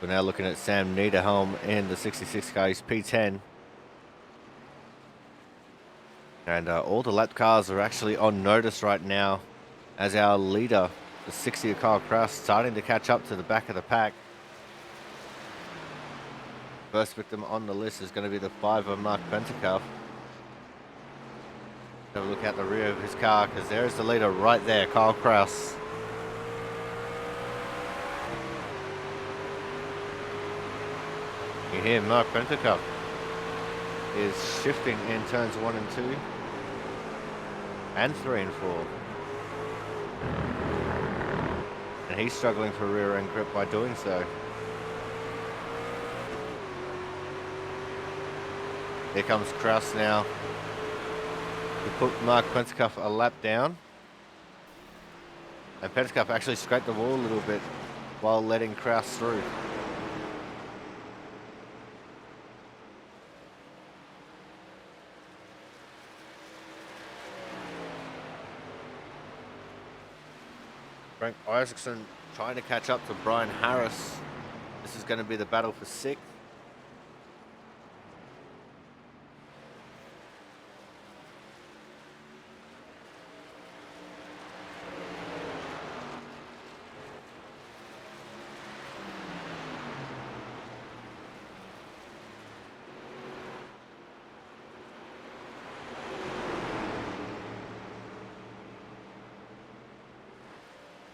We're now looking at Sam Niederholm in the 66 car. He's P10. And all the lap cars are actually on notice right now as our leader, the 60 of Kyle Kraus, starting to catch up to the back of the pack. First victim on the list is going to be the 5 of Mark Pentecoff. Have a look at the rear of his car, because there's the leader right there, Kyle Kraus. You hear Mark Pentecoff is shifting in turns 1 and 2 and 3 and 4. And he's struggling for rear end grip by doing so. Here comes Kraus now. He put Mark Pentecoff a lap down. And Pentecoff actually scraped the wall a little bit while letting Kraus through. Frank Isaacson trying to catch up to Brian Harris. This is going to be the battle for 6th.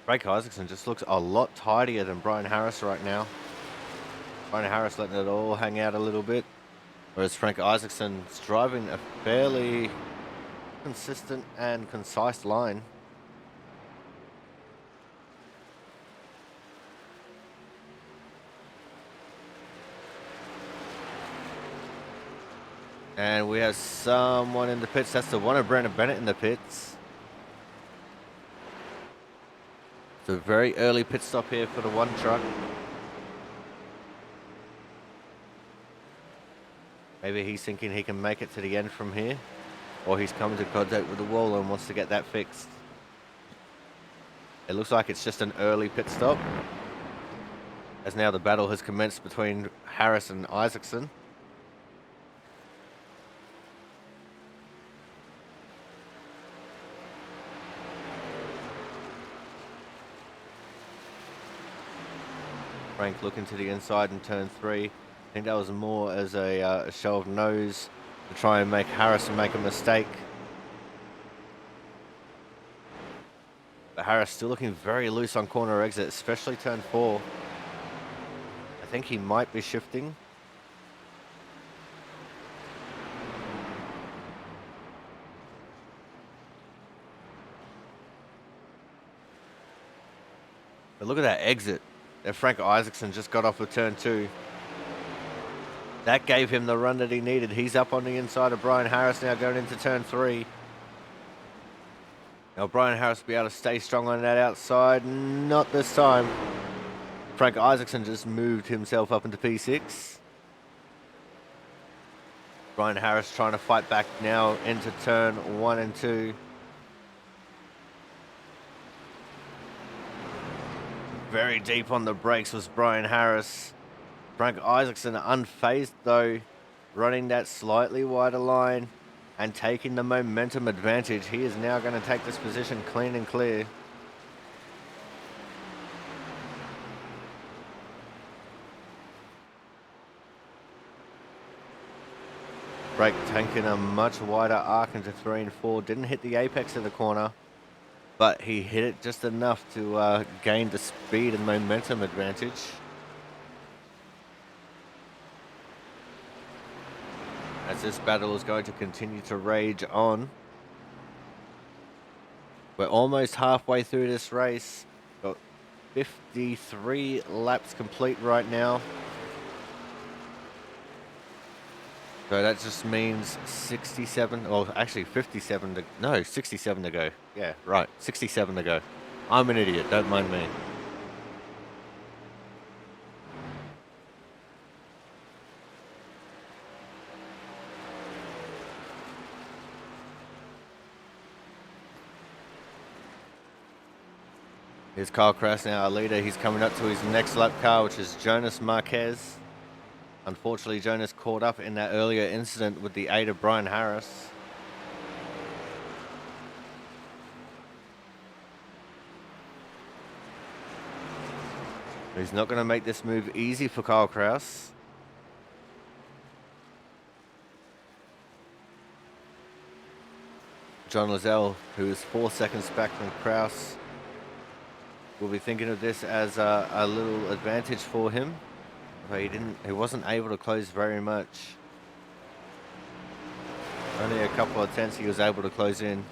Frank Isaacson just looks a lot tidier than Brian Harris right now. Brian Harris letting it all hang out a little bit, whereas Frank Isaacson's driving a fairly consistent and concise line. And we have someone in the pits. That's the one of Brandon Bennett in the pits. It's a very early pit stop here for the one truck. Maybe he's thinking he can make it to the end from here, or he's coming to contact with the wall and wants to get that fixed. It looks like it's just an early pit stop, as now the battle has commenced between Harris and Isaacson. Frank looking to the inside in turn 3. I think that was more as a show of nose to try and make Harris make a mistake. But Harris still looking very loose on corner exit, especially turn 4. I think he might be shifting. But look at that exit that Frank Isaacson just got off of turn 2. That gave him the run that he needed. He's up on the inside of Brian Harris now going into turn 3. Now Brian Harris will be able to stay strong on that outside. Not this time. Frank Isaacson just moved himself up into P6. Brian Harris trying to fight back now into turn 1 and 2. Very deep on the brakes was Brian Harris. Frank Isaacson unfazed though, running that slightly wider line and taking the momentum advantage. He is now going to take this position clean and clear. Brake taking a much wider arc into 3 and 4. Didn't hit the apex of the corner, but he hit it just enough to gain the speed and momentum advantage. As this battle is going to continue to rage on. We're almost halfway through this race. Got 53 laps complete right now. So that just means 67, or actually 57 to, no, 67 to go. Yeah, right, 67 to go. I'm an idiot, don't mind me. Here's Kyle Kraus now, our leader. He's coming up to his next lap car, which is Jonas Marquez. Unfortunately, Jonas caught up in that earlier incident with the aid of Brian Harris. He's not going to make this move easy for Kyle Kraus. John Lozelle, who is 4 seconds back from Kraus, will be thinking of this as a little advantage for him. But he wasn't able to close very much. Only a couple of tenths he was able to close in.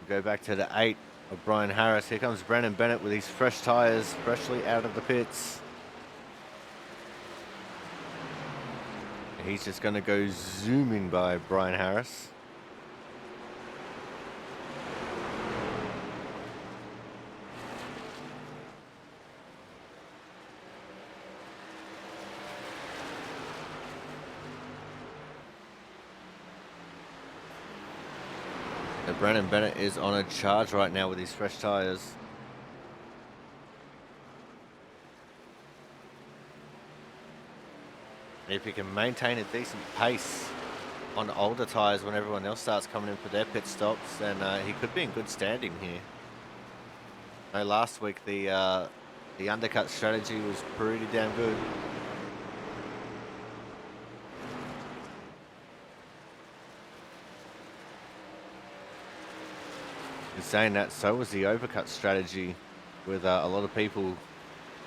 Go back to the 8 of Brian Harris. Here comes Brennan Bennett with his fresh tyres, freshly out of the pits. He's just going to go zooming by Brian Harris. Brennan Bennett is on a charge right now with his fresh tyres. If he can maintain a decent pace on older tyres when everyone else starts coming in for their pit stops, then he could be in good standing here. No, last week the undercut strategy was pretty damn good. In saying that, so was the overcut strategy, with a lot of people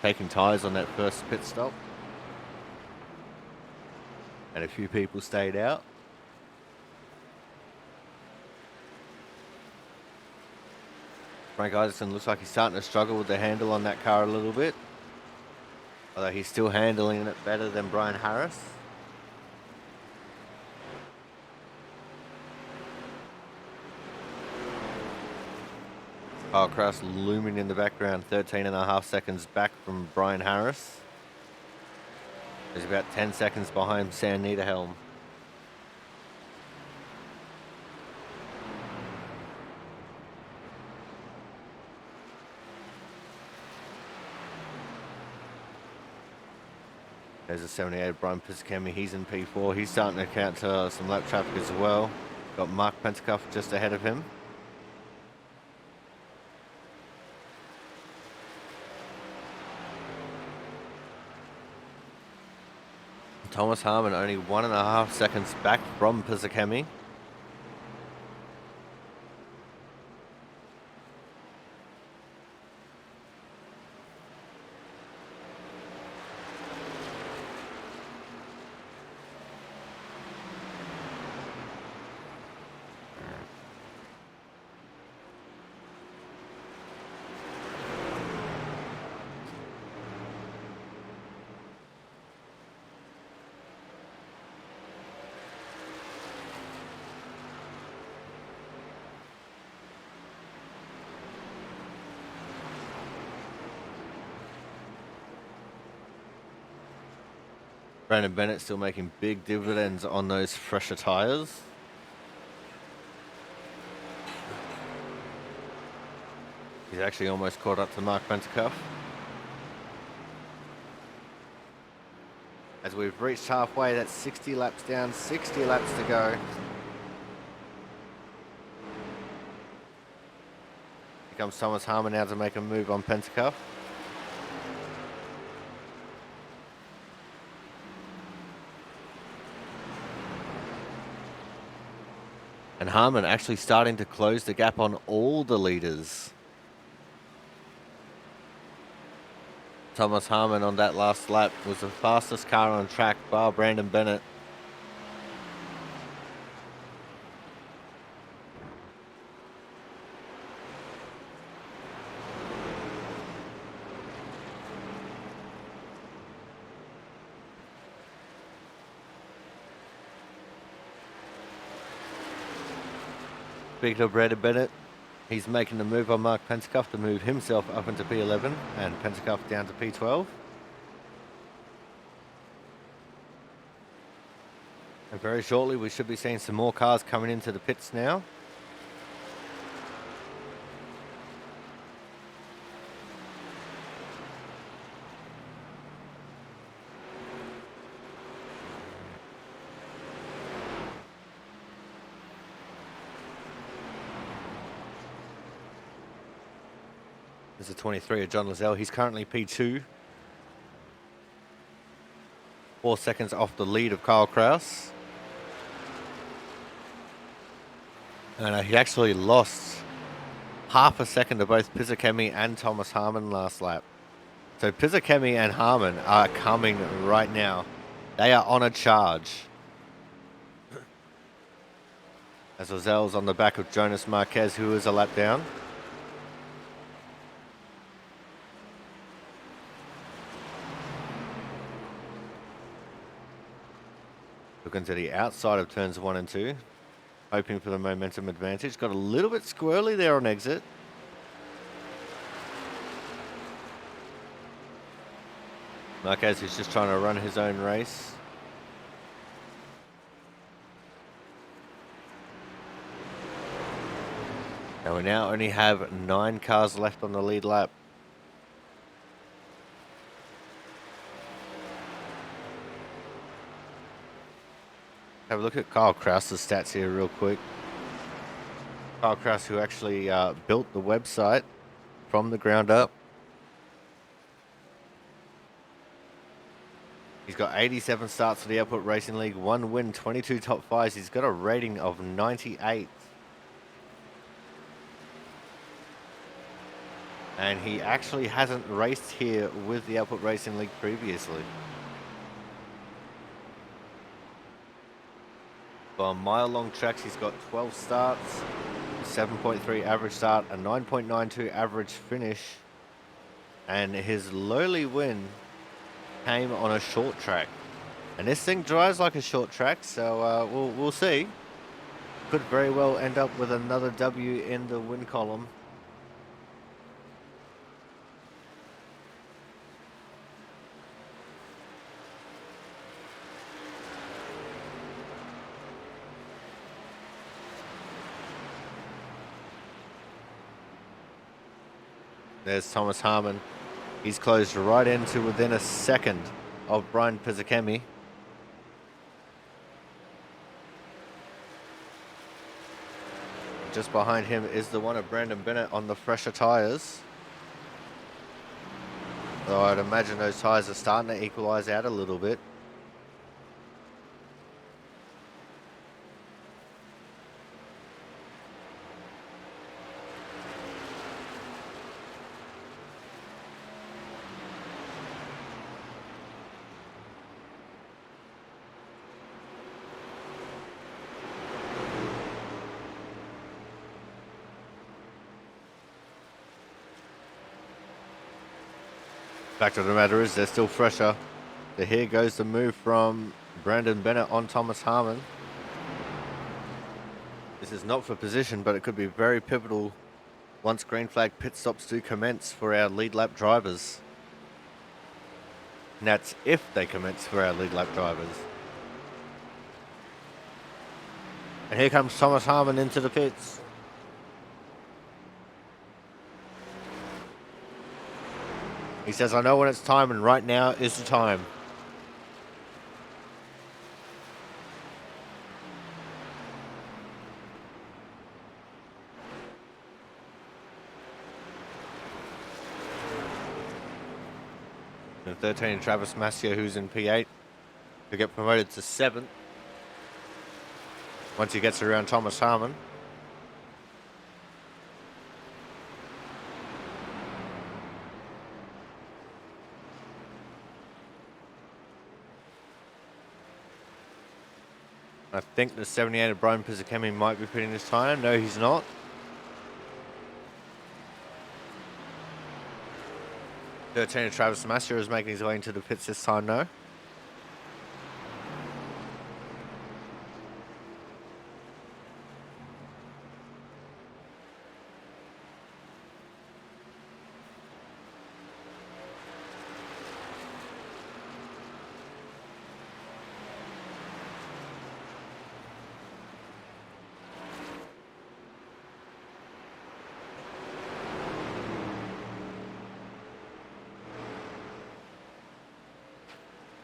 taking tyres on that first pit stop. And a few people stayed out. Frank Isaacson looks like he's starting to struggle with the handle on that car a little bit. Although he's still handling it better than Brian Harris. Kyle Kraus looming in the background, 13.5 seconds back from Brian Harris. He's about 10 seconds behind Sam Niederhelm. There's a 78 Brian Piscami. He's in P4. He's starting to count some lap traffic as well. Got Mark Pentecoff just ahead of him. Thomas Harmon only 1.5 seconds back from Piscami. Brandon Bennett still making big dividends on those fresher tyres. He's actually almost caught up to Mark Pentecoff. As we've reached halfway, that's 60 laps down, 60 laps to go. Here comes Thomas Harmon now to make a move on Pentecoff. And Harmon actually starting to close the gap on all the leaders. Thomas Harmon on that last lap was the fastest car on track, bar Brandon Bennett. Speaking of Brandon Bennett, he's making the move on Mark Pentecoff to move himself up into P11 and Pentecoff down to P12. And very shortly we should be seeing some more cars coming into the pits now. This is 23 of John Lozelle. He's currently P2. 4 seconds off the lead of Kyle Kraus. And he actually lost half a second to both Pizzakemi and Thomas Harmon last lap. So Pizzakemi and Harmon are coming right now. They are on a charge. As Lozelle's on the back of Jonas Marquez, who is a lap down. Looking to the outside of turns 1 and 2. Hoping for the momentum advantage. Got a little bit squirrely there on exit. Marquez is just trying to run his own race. And we now only have 9 cars left on the lead lap. Have a look at Kyle Kraus's stats here real quick. Kyle Kraus, who actually built the website from the ground up. He's got 87 starts for the Airport Racing League, 1 win, 22 top 5s. He's got a rating of 98. And he actually hasn't raced here with the Airport Racing League previously. On mile-long tracks, he's got 12 starts, 7.3 average start, a 9.92 average finish, and his lowly win came on a short track. And this thing drives like a short track, so we'll see. Could very well end up with another W in the win column. There's Thomas Harmon. He's closed right into within a second of Brian Pizzakemi. Just behind him is the one of Brandon Bennett on the fresher tyres. Though I'd imagine those tyres are starting to equalise out a little bit. Fact of the matter is, they're still fresher. So here goes the move from Brandon Bennett on Thomas Harmon. This is not for position, but it could be very pivotal once green flag pit stops do commence for our lead lap drivers. And that's if they commence for our lead lap drivers. And here comes Thomas Harmon into the pits. He says, I know when it's time, and right now is the time. And 13, Travis Massia, who's in P8, to get promoted to 7th. Once he gets around Thomas Harmon. I think the 78 of Brian Pizzicami might be pitting this time. No, he's not. Of Travis Massia is making his way into the pits this time, no.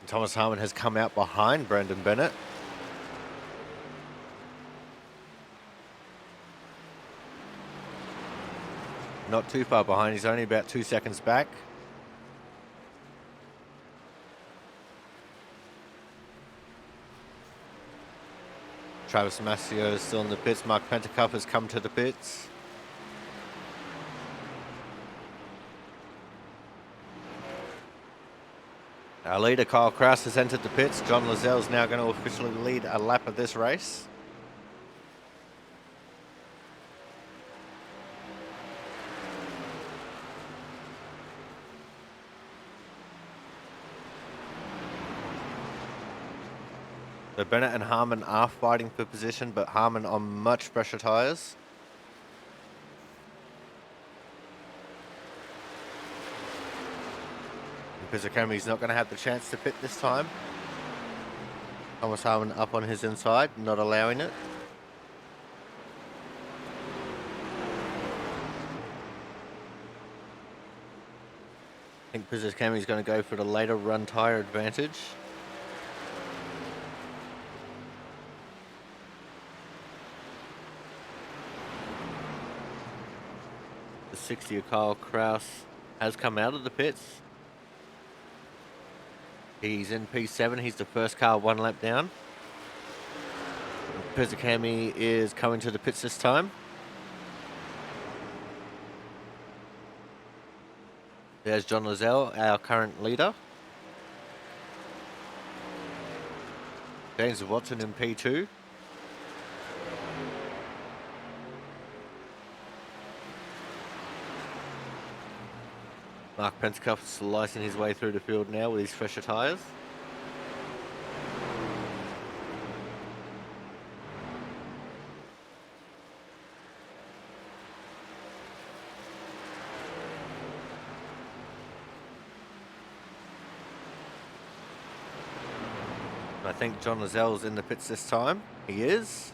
Thomas Harmon has come out behind Brendan Bennett. Not too far behind, he's only about 2 seconds back. Travis Mascio is still in the pits. Mark Pentacup has come to the pits. Our leader, Kyle Kraus, has entered the pits. John Lozelle is now going to officially lead a lap of this race. So Bennett and Harmon are fighting for position, but Harmon on much fresher tyres. Pizzicami's not going to have the chance to pit this time. Thomas Harmon up on his inside, not allowing it. I think Pizzicami's going to go for the later run tyre advantage. The 60 of Kyle Kraus has come out of the pits. He's in P7. He's the first car 1 lap down. Pizzicami is coming to the pits this time. There's John Lozelle, our current leader. James Watson in P2. Mark Pentecup slicing his way through the field now with his fresher tyres. I think John Lozelle's in the pits this time. He is.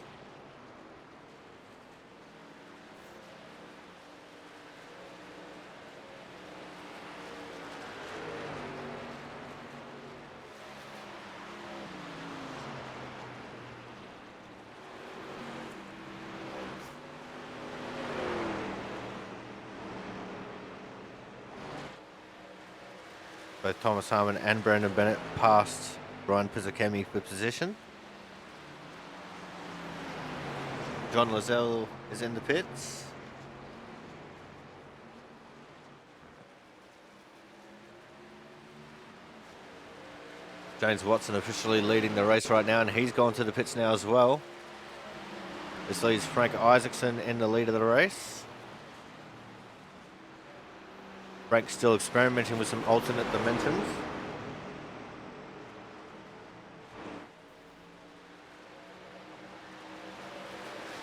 Both Thomas Harmon and Brandon Bennett passed Brian Pizzicami for position. John Lozelle is in the pits. James Watson officially leading the race right now, and he's gone to the pits now as well. This leaves Frank Isaacson in the lead of the race. Frank's still experimenting with some alternate dimensions.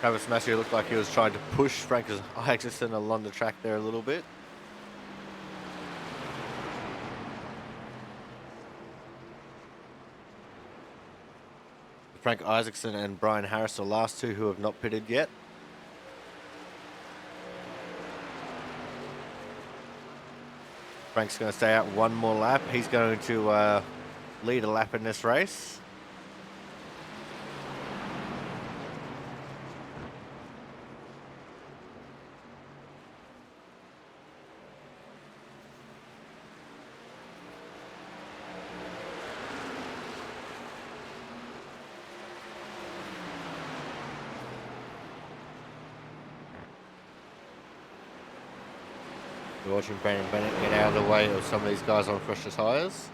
Travis Mascio looked like he was trying to push Frank Isaacson along the track there a little bit. Frank Isaacson and Brian Harris, the last two who have not pitted yet. Frank's going to stay out one more lap. He's going to lead a lap in this race. We're watching Brandon Bennett get out of the way of some of these guys on fresher tyres.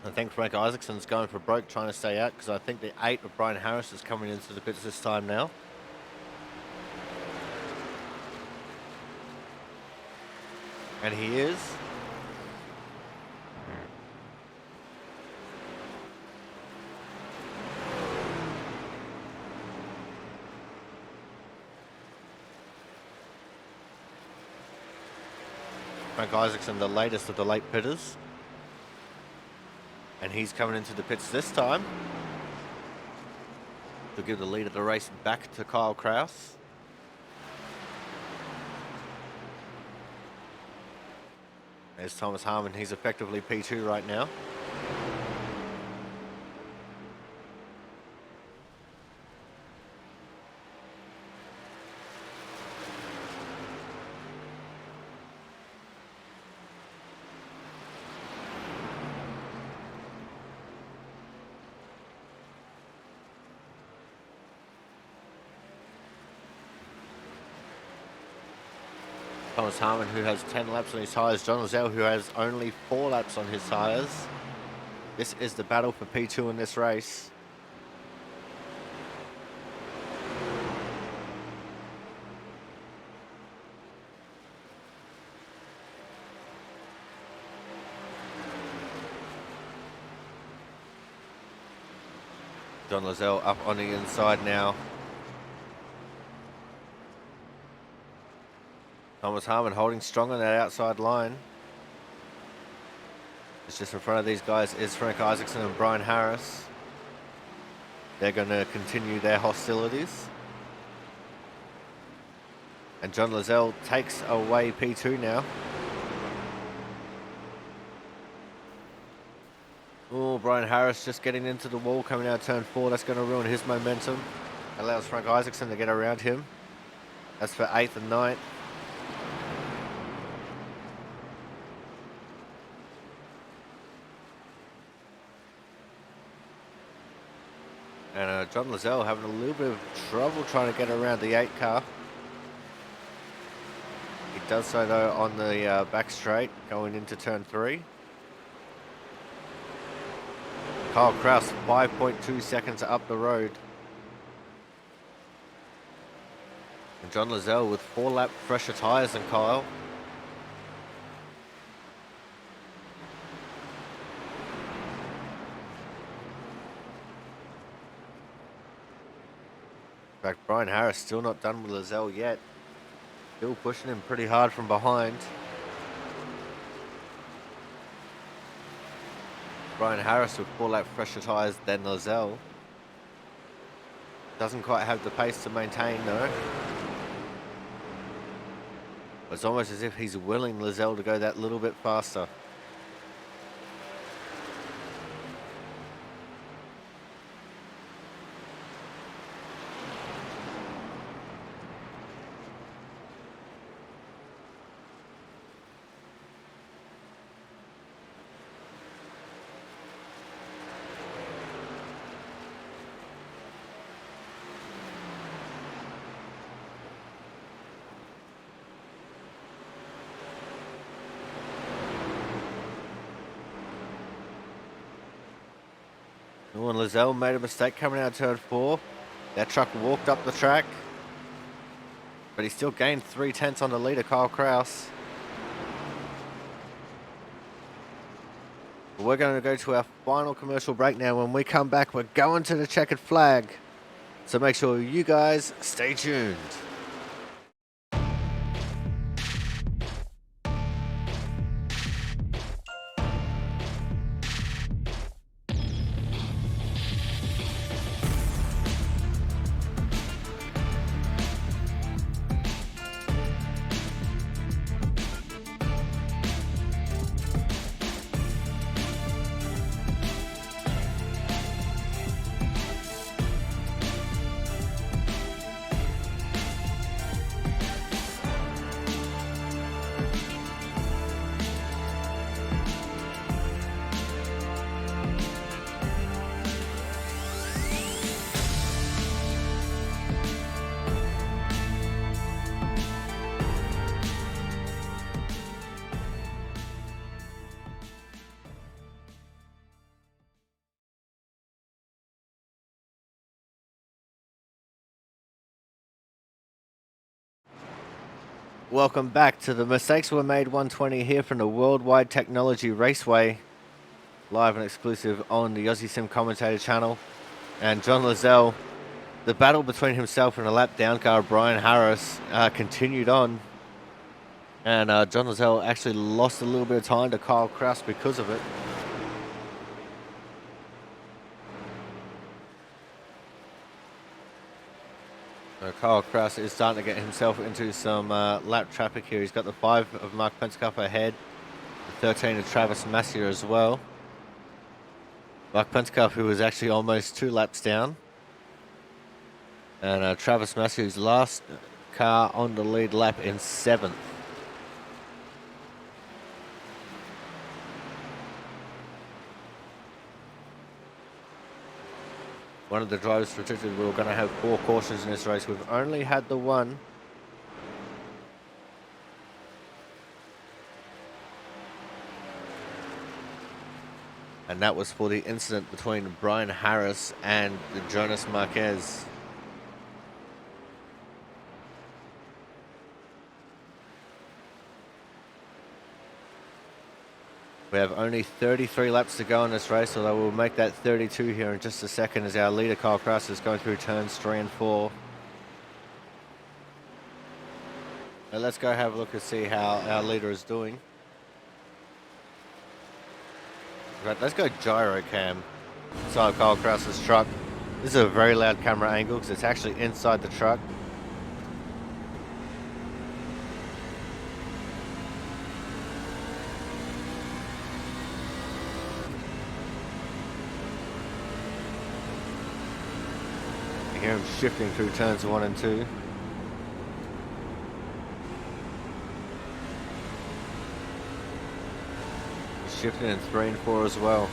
I think Frank Isaacson's going for broke, trying to stay out, because I think the 8 of Brian Harris is coming into the pits this time now. And he is. Frank Isaacson, the latest of the late pitters. And he's coming into the pits this time to give the lead of the race back to Kyle Kraus. There's Thomas Harmon. He's effectively P2 right now. Thomas Harmon, who has 10 laps on his tyres. John Lozelle, who has only 4 laps on his tyres. This is the battle for P2 in this race. John Lozelle up on the inside now. Thomas Harmon holding strong on that outside line. It's just in front of these guys is Frank Isaacson and Brian Harris. They're going to continue their hostilities. And John Lozelle takes away P2 now. Oh, Brian Harris just getting into the wall coming out of turn 4. That's going to ruin his momentum. Allows Frank Isaacson to get around him. That's for 8th and 9th. And John Lozelle having a little bit of trouble trying to get around the 8 car. He does so though on the back straight going into turn 3. Kyle Kraus 5.2 seconds up the road. And John Lozelle with 4 lap fresher tyres than Kyle. In fact, Brian Harris still not done with Lozelle yet. Still pushing him pretty hard from behind. Brian Harris with 4 lap fresher tyres than Lozelle. Doesn't quite have the pace to maintain though. It's almost as if he's willing Lozelle to go that little bit faster. Oh, and Lozelle made a mistake coming out of turn 4. That truck walked up the track. But he still gained 3/10 on the leader, Kyle Kraus. We're going to go to our final commercial break now. When we come back, we're going to the checkered flag. So make sure you guys stay tuned. Welcome back to the Mistakes Were Made 120 here from the Worldwide Technology Raceway, live and exclusive on the Aussie Sim Commentator channel. And John Lozelle, the battle between himself and a lap down car, Brian Harris, continued on. And John Lozelle actually lost a little bit of time to Kyle Kraus because of it. Kyle Kraus is starting to get himself into some lap traffic here. He's got the 5 of Mark Pentecoff ahead, the 13 of Travis Massier as well. Mark Pentecoff, who was actually almost 2 laps down. And Travis Massier's last car on the lead lap in 7th. One of the drivers predicted we were going to have 4 cautions in this race. We've only had the one. And that was for the incident between Brian Harris and Jonas Marquez. We have only 33 laps to go in this race, although we'll make that 32 here in just a second as our leader, Kyle Kraus, is going through turns 3 and 4. Now let's go have a look and see how our leader is doing. Right, let's go gyro cam inside Kyle Kraus's truck. This is a very loud camera angle because it's actually inside the truck. You hear him shifting through turns 1 and 2. He's shifting in 3 and 4 as well.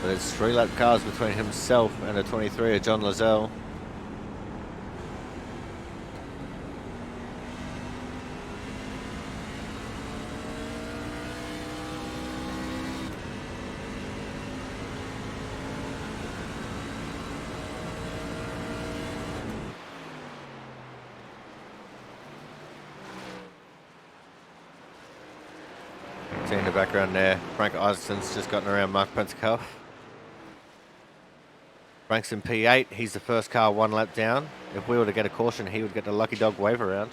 But it's 3 lap cars between himself and the 23 of John Lozelle. See in the background there, Frank Isaacson's just gotten around Mark Pentecoff. Frank's in P8, he's the first car 1 lap down. If we were to get a caution, he would get the lucky dog wave around.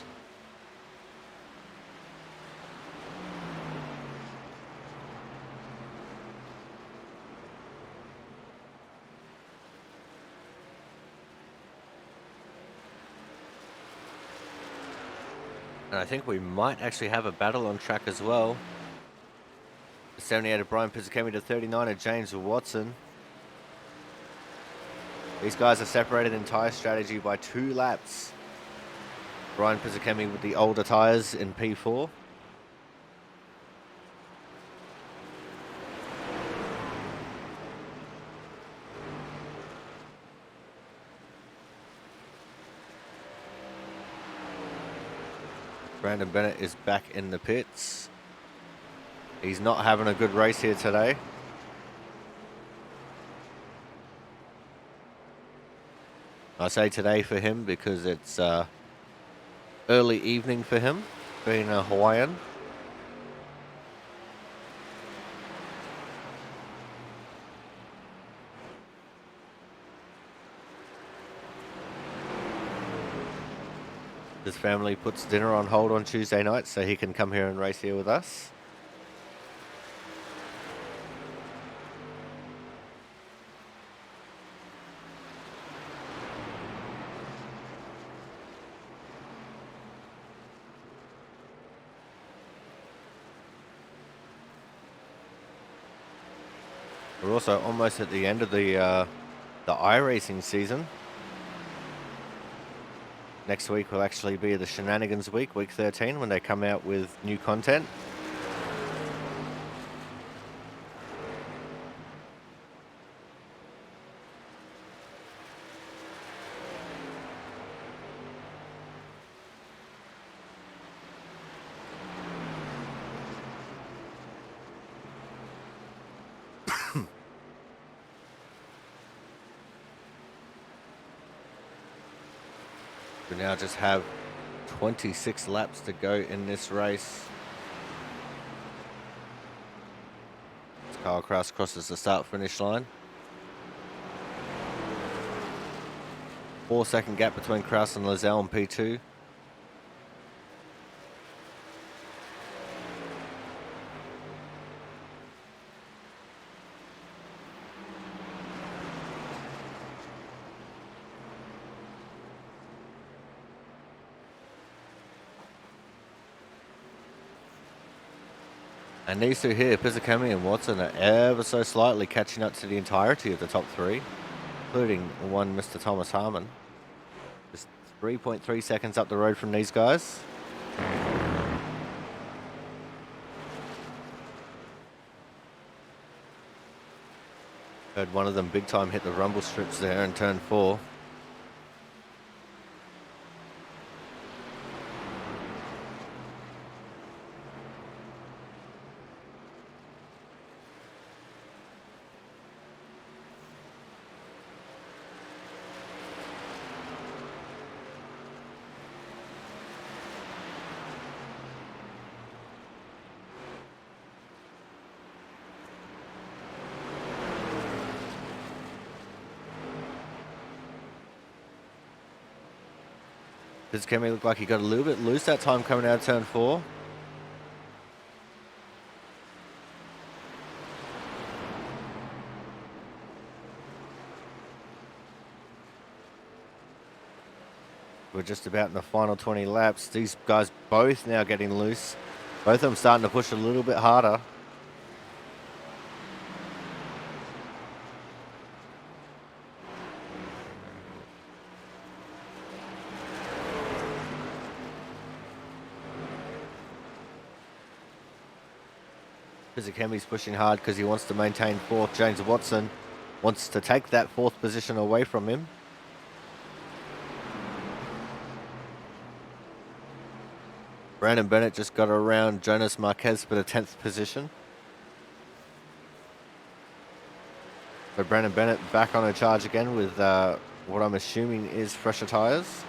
And I think we might actually have a battle on track as well. The 78 of Brian Pizzacchemi to 39 of James Watson. These guys are separated in tyre strategy by 2 laps. Brian Pizzacchemi with the older tyres in P4. Brandon Bennett is back in the pits. He's not having a good race here today. I say today for him because it's early evening for him, being a Hawaiian. His family puts dinner on hold on Tuesday night so he can come here and race here with us. We're also almost at the end of the iRacing season. Next week will actually be the Shenanigans week, week 13, when they come out with new content. We now just have 26 laps to go in this race. As Kyle Kraus crosses the start-finish line. 4-second gap between Kraus and Lozelle in P2. And these two here, Pizzicami and Watson, are ever so slightly catching up to the entirety of the top three, including one Mr. Thomas Harmon. Just 3.3 seconds up the road from these guys. Heard one of them big time hit the rumble strips there in turn 4. Pizzicami looked like he got a little bit loose that time coming out of turn 4. We're just about in the final 20 laps. These guys both now getting loose. Both of them starting to push a little bit harder. Pizzicami's pushing hard because he wants to maintain 4th. James Watson wants to take that 4th position away from him. Brandon Bennett just got around Jonas Marquez for the 10th position. So Brandon Bennett back on a charge again with what I'm assuming is fresher tyres.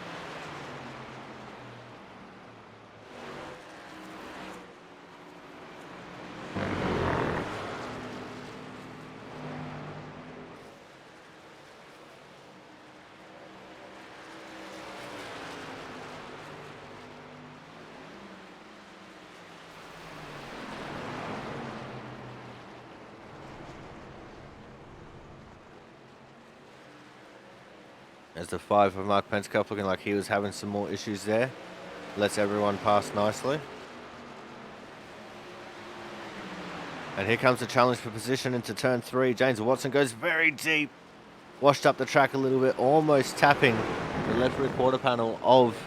As the 5 of Mark Pentecoff looking like he was having some more issues there. Lets everyone pass nicely. And here comes the challenge for position into turn 3. James Watson goes very deep. Washed up the track a little bit, almost tapping the left rear quarter panel of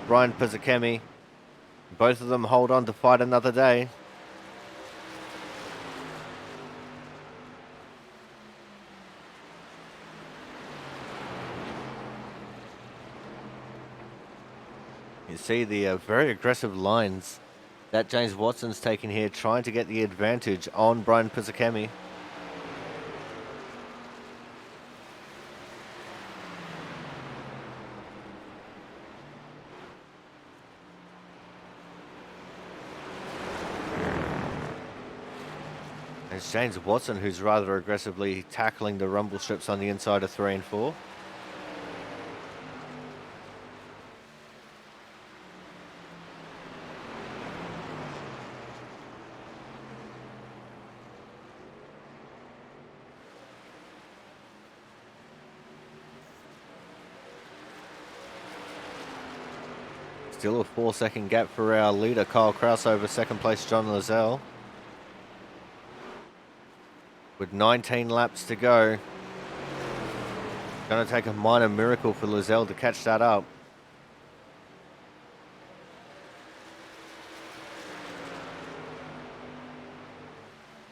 Brian Pizzicami. Both of them hold on to fight another day. You see the very aggressive lines that James Watson's taking here, trying to get the advantage on Brian Pizzicami. It's James Watson who's rather aggressively tackling the rumble strips on the inside of 3 and 4. Still a 4-second gap for our leader, Kyle Kraus, over second place, John Lozelle. With 19 laps to go. Going to take a minor miracle for Lozelle to catch that up.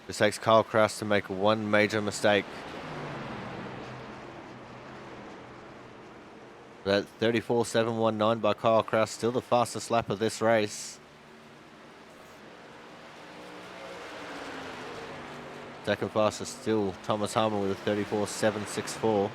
This takes Kyle Kraus to make one major mistake. That 34.719 by Kyle Kraus, still the fastest lap of this race. Second fastest still Thomas Harmer with a 34.764.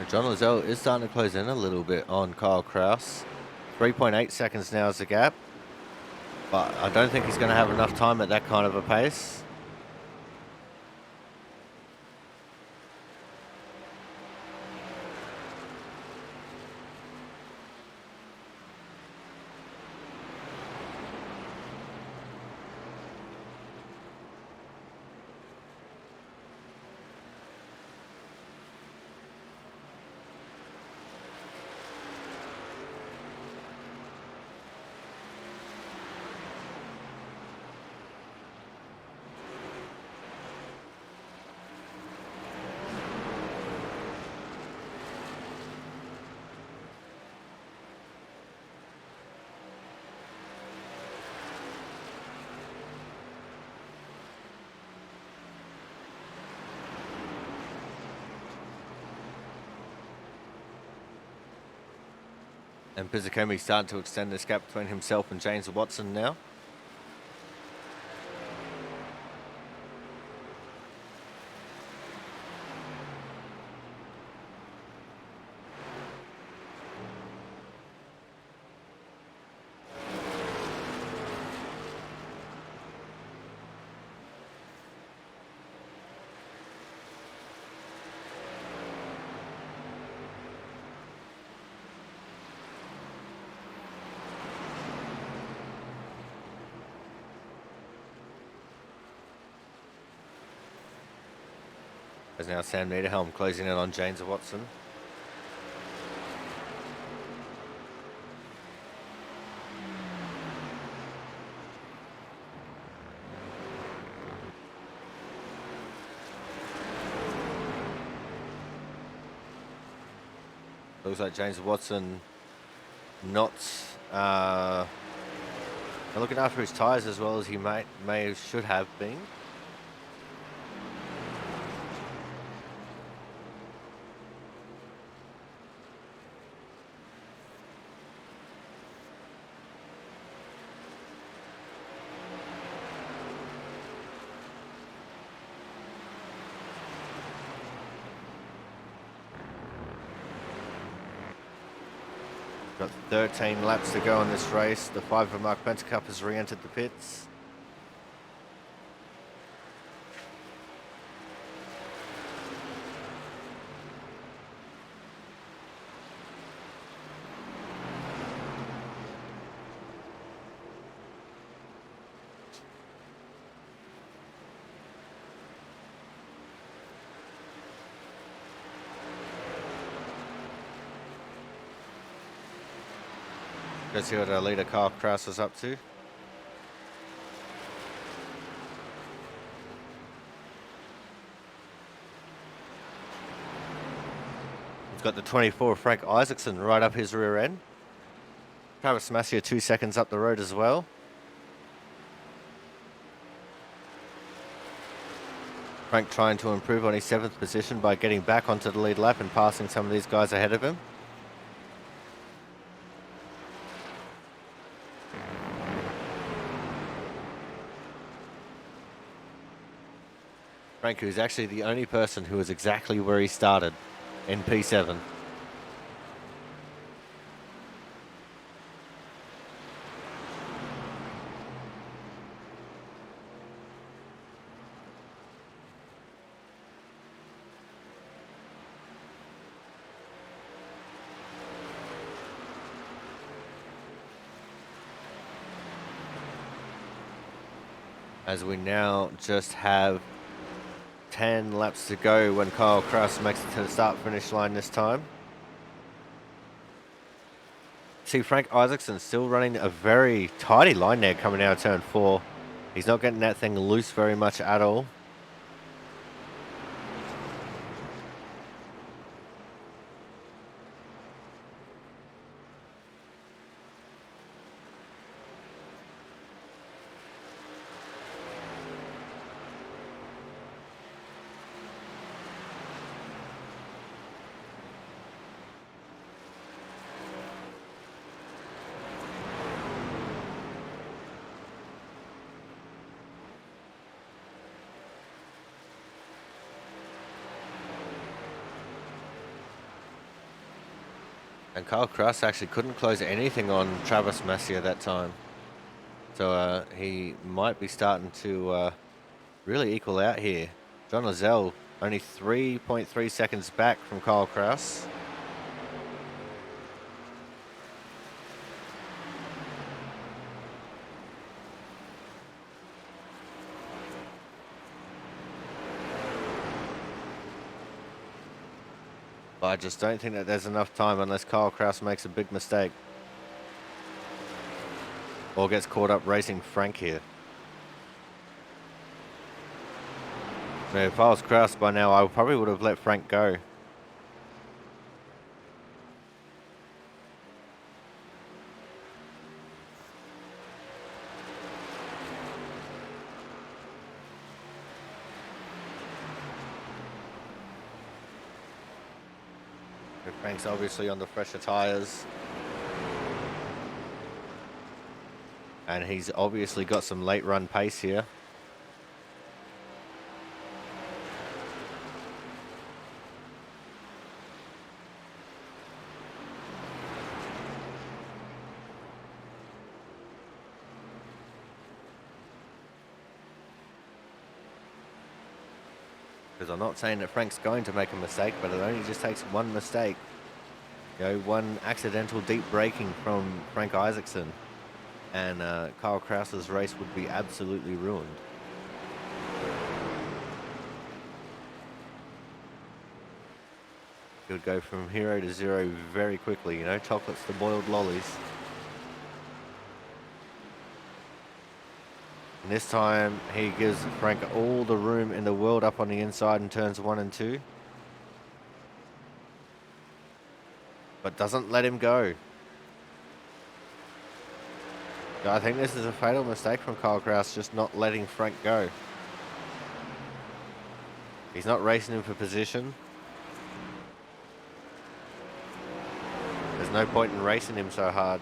John Lozelle is starting to close in a little bit on Kyle Kraus. 3.8 seconds now is the gap. But I don't think he's going to have enough time at that kind of a pace. And Pizzicomi starting to extend this gap between himself and James Watson now. There's now Sam Niederhelm closing in on James Watson. Looks like James Watson not looking after his tyres as well as he should have been. Got 13 laps to go in this race. The 5 for Mark Pentecup has re-entered the pits. Let's see what our leader Kyle Kraus is up to. He's got the 24 Frank Isaacson right up his rear end. Travis Massier 2 seconds up the road as well. Frank trying to improve on his 7th position by getting back onto the lead lap and passing some of these guys ahead of him. Frank, who's actually the only person who is exactly where he started. in P7. As we now just have 10 laps to go when Kyle Kraus makes it to the start-finish line this time. See, Frank Isaacson still running a very tidy line there coming out of turn 4. He's not getting that thing loose very much at all. And Kyle Kraus actually couldn't close anything on Travis Massey at that time. So he might be starting to really equal out here. John Lozelle only 3.3 seconds back from Kyle Kraus. But I just don't think that there's enough time unless Kyle Kraus makes a big mistake. Or gets caught up racing Frank here. Now, if I was Kraus by now, I probably would have let Frank go. Frank's obviously on the fresher tyres. And he's obviously got some late run pace here. Because I'm not saying that Frank's going to make a mistake, but it only just takes one mistake. You know, one accidental deep braking from Frank Isaacson, and Kyle Kraus's race would be absolutely ruined. He would go from hero to zero very quickly, you know, chocolates to boiled lollies. And this time, he gives Frank all the room in the world up on the inside in turns 1 and 2. But doesn't let him go. I think this is a fatal mistake from Kyle Kraus, just not letting Frank go. He's not racing him for position. There's no point in racing him so hard.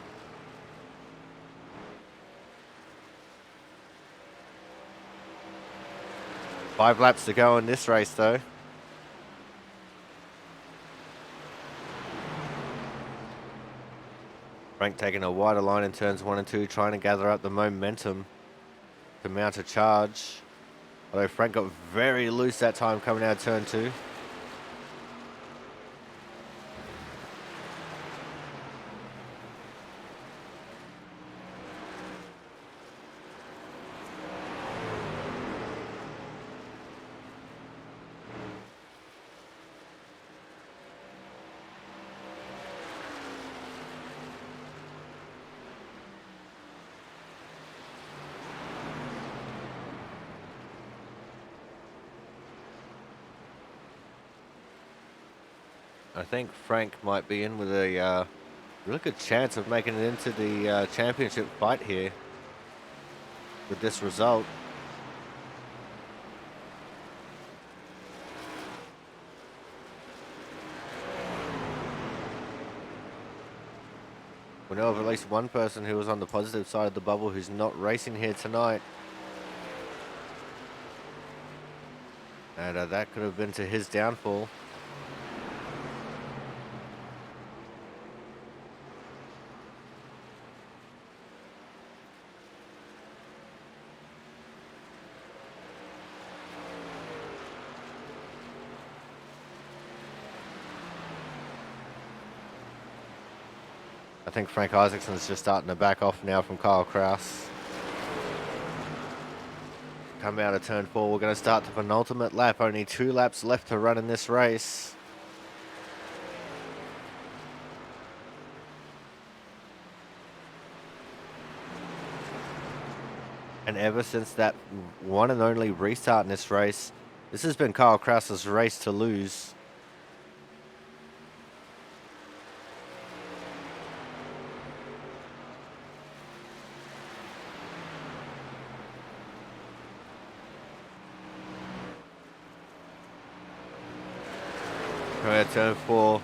Five laps to go in this race though. Frank taking a wider line in turns 1 and 2, trying to gather up the momentum to mount a charge. Although Frank got very loose that time coming out of turn 2. I think Frank might be in with a really good chance of making it into the championship fight here with this result. We know of at least one person who was on the positive side of the bubble who's not racing here tonight. And that could have been to his downfall. I think Frank Isaacson's just starting to back off now from Kyle Kraus. Come out of turn 4, we're going to start the penultimate lap. Only 2 laps left to run in this race. And ever since that one and only restart in this race, this has been Kyle Kraus's race to lose. Turn 4.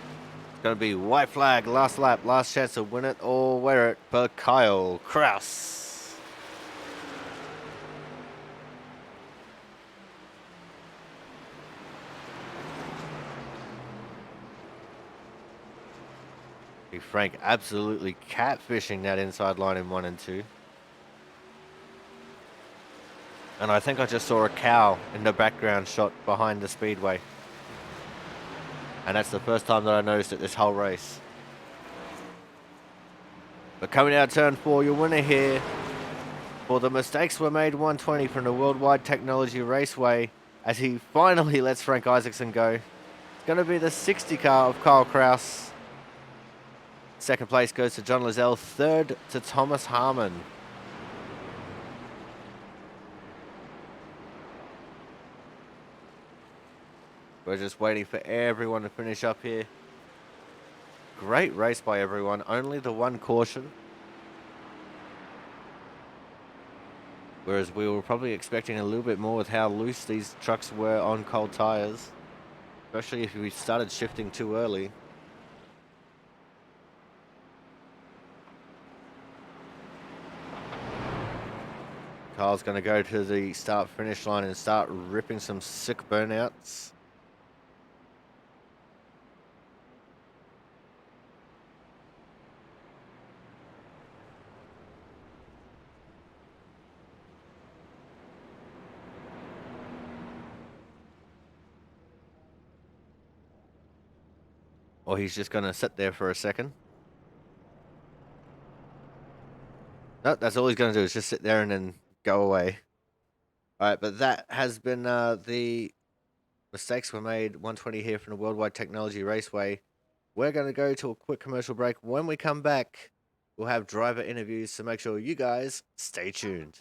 It's going to be white flag, last lap, last chance to win it or wear it for Kyle Kraus. Frank absolutely catfishing that inside line in 1 and 2. And I think I just saw a cow in the background shot behind the speedway. And that's the first time that I noticed it this whole race. But coming out turn 4, your winner here for the Mistakes Were Made 120 from the Worldwide Technology Raceway, as he finally lets Frank Isaacson go. It's going to be the 60 car of Kyle Kraus. Second place goes to John Lizelle. Third to Thomas Harmon. We're just waiting for everyone to finish up here. Great race by everyone. Only the one caution. Whereas we were probably expecting a little bit more with how loose these trucks were on cold tires. Especially if we started shifting too early. Kyle's going to go to the start-finish line and start ripping some sick burnouts. Or he's just going to sit there for a second. No, that's all he's going to do is just sit there and then go away. All right, but that has been the Mistakes Were Made 120 here from the Worldwide Technology Raceway. We're going to go to a quick commercial break. When we come back, we'll have driver interviews, so make sure you guys stay tuned.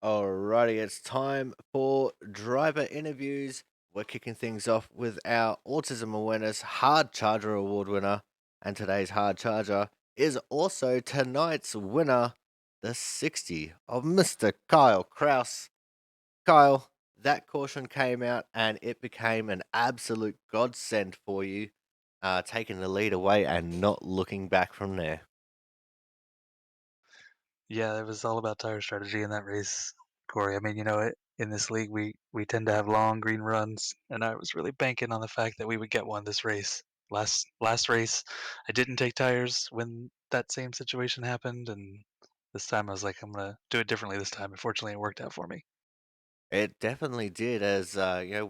Alrighty, it's time for driver interviews. We're kicking things off with our Autism Awareness Hard Charger Award winner. And today's Hard Charger is also tonight's winner, the 60 of Mr. Kyle Kraus. Kyle, that caution came out and it became an absolute godsend for you, taking the lead away and not looking back from there. Yeah, it was all about tire strategy in that race, Corey. I mean, in this league, we tend to have long green runs, and I was really banking on the fact that we would get one this race. Last race, I didn't take tires when that same situation happened, and this time I was like, I'm gonna do it differently this time. Unfortunately, it worked out for me. It definitely did, as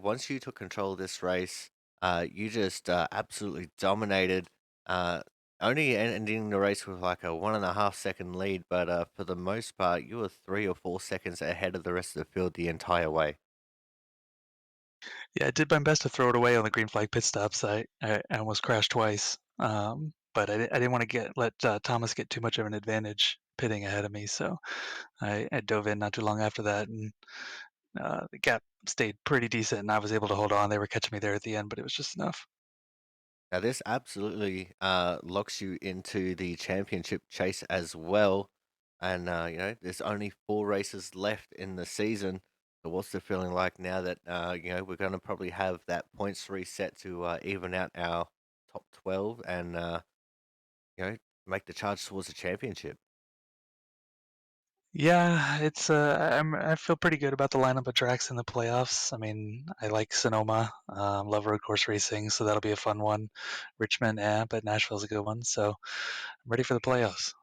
once you took control of this race, you just absolutely dominated. Uh, only ending the race with like a 1.5 second lead, but for the most part, you were 3 or 4 seconds ahead of the rest of the field the entire way. Yeah, I did my best to throw it away on the green flag pit stops. I almost crashed twice, but I didn't want to let Thomas get too much of an advantage pitting ahead of me, so I dove in not too long after that, and the gap stayed pretty decent, and I was able to hold on. They were catching me there at the end, but it was just enough. Now, this absolutely locks you into the championship chase as well. And, there's only 4 races left in the season. So, what's the feeling like now that, we're going to probably have that points reset to even out our top 12 and, you know, make the charge towards the championship? Yeah, I feel pretty good about the lineup of tracks in the playoffs. I mean, I like Sonoma, love road course racing, so that'll be a fun one. Richmond, yeah, but Nashville's a good one, so I'm ready for the playoffs.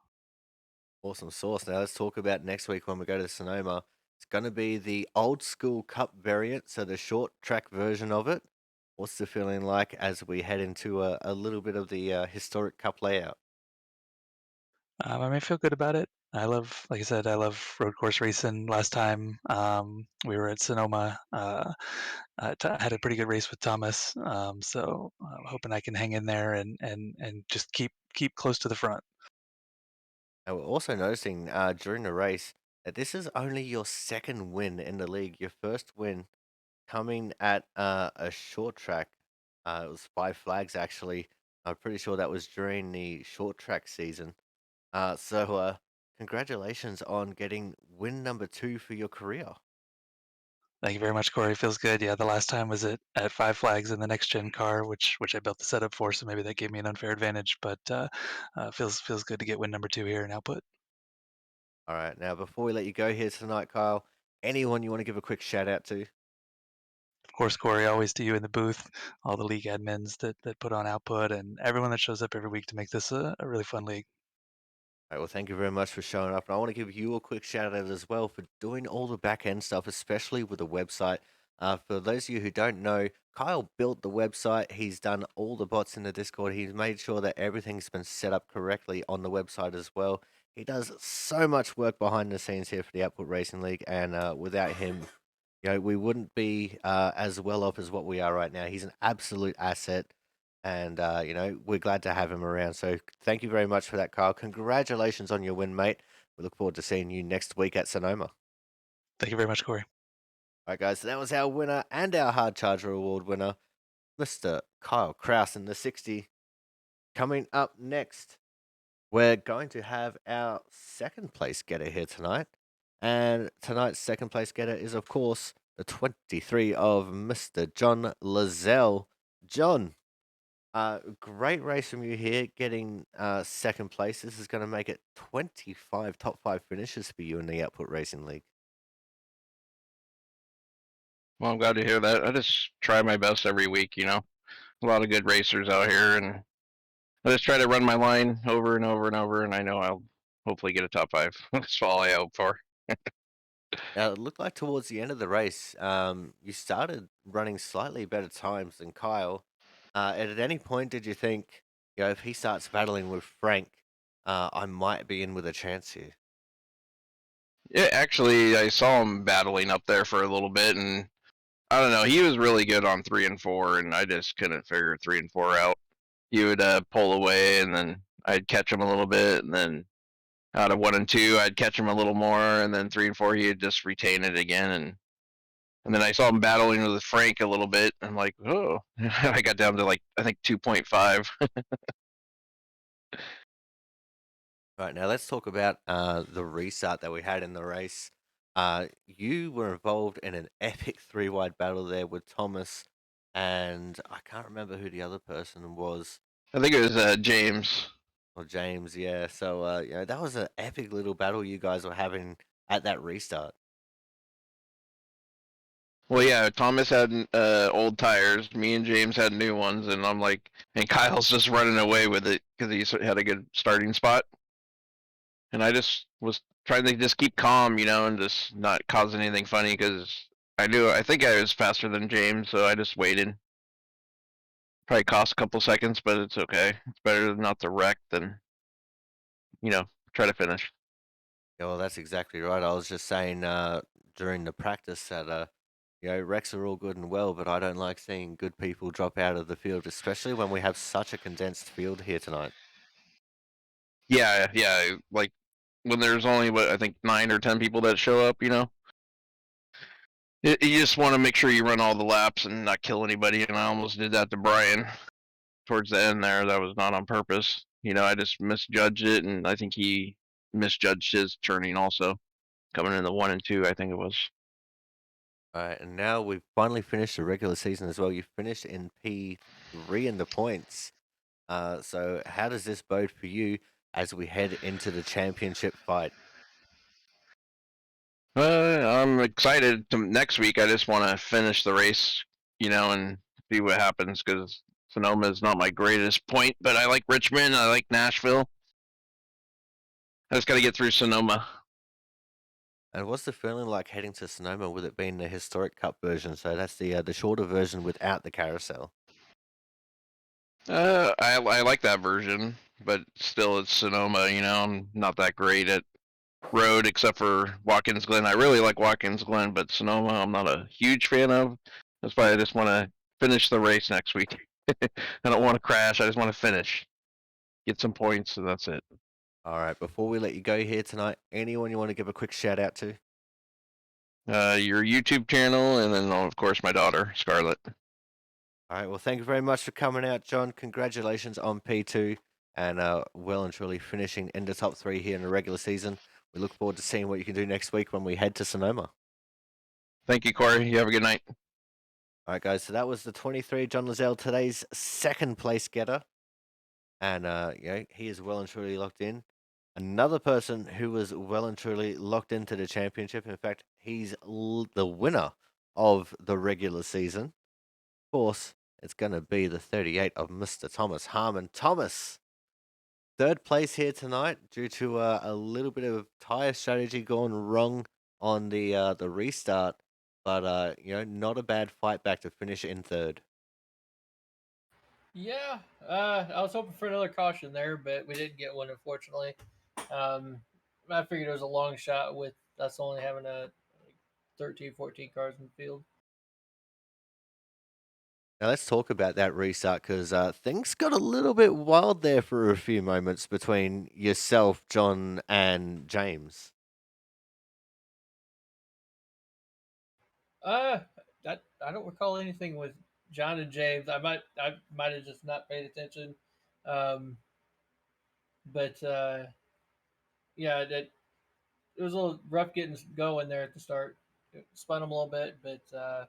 Awesome sauce. Now, let's talk about next week when we go to Sonoma. It's going to be the old school cup variant, so the short track version of it. What's the feeling like as we head into a little bit of the historic cup layout? I may feel good about it. Like I said, I love road course racing. Last time we were at Sonoma, I had a pretty good race with Thomas, so I'm hoping I can hang in there and just keep close to the front. And we're also noticing during the race that this is only your second win in the league. Your first win coming at a short track. It was Five Flags, actually. I'm pretty sure that was during the short track season. So, congratulations on getting win number 2 for your career. Thank you very much, Corey. Feels good. Yeah, the last time was at Five Flags in the next gen car, which I built the setup for, so maybe that gave me an unfair advantage. But feels good to get win number two here in output. All right, now before we let you go here tonight, Kyle, anyone you want to give a quick shout out to? Of course, Corey, always to you in the booth, all the league admins that put on output, and everyone that shows up every week to make this a really fun league. All right, well, thank you very much for showing up. And I want to give you a quick shout out as well for doing all the back end stuff, especially with the website. For those of you who don't know, Kyle built the website. He's done all the bots in the Discord. He's made sure that everything's been set up correctly on the website as well. He does so much work behind the scenes here for the Output Racing League. And without him, we wouldn't be as well off as what we are right now. He's an absolute asset, and we're glad to have him around. So thank you very much for that, Kyle. Congratulations on your win, mate. We look forward to seeing you next week at Sonoma. Thank you very much, Corey. All right, guys. So that was our winner and our Hard Charger Award winner, Mr. Kyle Kraus in the 60. Coming up next, we're going to have our second place getter here tonight. And tonight's second place getter is, of course, the 23 of Mr. John Lazelle. John, great race from you here, getting second place. This is going to make it 25 top 5 finishes for you in the Output Racing League. Well, I'm glad to hear that. I just try my best every week, A lot of good racers out here, and I just try to run my line over and over and over, and I know I'll hopefully get a top five. That's all I hope for. Now, it looked like towards the end of the race, you started running slightly better times than Kyle. At any point, did you think, if he starts battling with Frank, I might be in with a chance here? Yeah, actually, I saw him battling up there for a little bit, and I don't know. He was really good on 3 and 4, and I just couldn't figure 3 and 4 out. He would pull away, and then I'd catch him a little bit, and then out of 1 and 2, I'd catch him a little more, and then 3 and 4, he'd just retain it again. And then I saw him battling with Frank a little bit. I'm like, oh, I got down to like I think 2.5. Right, now let's talk about the restart that we had in the race. You were involved in an epic three wide battle there with Thomas, and I can't remember who the other person was, I think it was James. or James. Yeah, so that was an epic little battle you guys were having at that restart. Well, yeah, Thomas had old tires. Me and James had new ones, and I'm like, and Kyle's just running away with it because he had a good starting spot. And I just was trying to just keep calm, and just not cause anything funny because I think I was faster than James, so I just waited. Probably cost a couple seconds, but it's okay. It's better not to wreck than, try to finish. Yeah, well, that's exactly right. I was just saying during the practice that wrecks are all good and well, but I don't like seeing good people drop out of the field, especially when we have such a condensed field here tonight. Yeah, yeah. Like when there's only what I think 9 or 10 people that show up, you just want to make sure you run all the laps and not kill anybody. And I almost did that to Brian towards the end there. That was not on purpose. I just misjudged it, and I think he misjudged his turning also, coming in the 1 and 2. I think it was. All right, and now we've finally finished the regular season as well. You finished in P3 in the points. So how does this bode for you as we head into the championship fight? I'm excited to next week. I just want to finish the race, and see what happens because Sonoma is not my greatest point, but I like Richmond. I like Nashville. I just got to get through Sonoma. And what's the feeling like heading to Sonoma with it being the historic cup version? So that's the shorter version without the carousel. I like that version, but still, it's Sonoma. I'm not that great at road except for Watkins Glen. I really like Watkins Glen, but Sonoma, I'm not a huge fan of. That's why I just want to finish the race next week. I don't want to crash. I just want to finish, get some points, and that's it. All right, before we let you go here tonight, anyone you want to give a quick shout out to? Your YouTube channel, and then of course my daughter Scarlett. All right, well, thank you very much for coming out, John. Congratulations on P2 and well and truly finishing in the top three here in the regular season. We look forward to seeing what you can do next week when we head to Sonoma. Thank you, Corey. You have a good night. All right, guys, so that was the 23, John Lozelle, today's second place getter. And, he is well and truly locked in. Another person who was well and truly locked into the championship. In fact, he's the winner of the regular season. Of course, it's going to be the 38 of Mr. Thomas Harmon. Thomas, third place here tonight due to a little bit of tire strategy going wrong on the restart, but not a bad fight back to finish in third. Yeah, I was hoping for another caution there, but we didn't get one, unfortunately. Um, I figured it was a long shot with us only having 13, 14 cars in the field. Now let's talk about that restart because things got a little bit wild there for a few moments between yourself, John, and James. Uh, I don't recall anything with John and James. I might have just not paid attention. Um, but yeah, it was a little rough getting going there at the start. It spun them a little bit, but I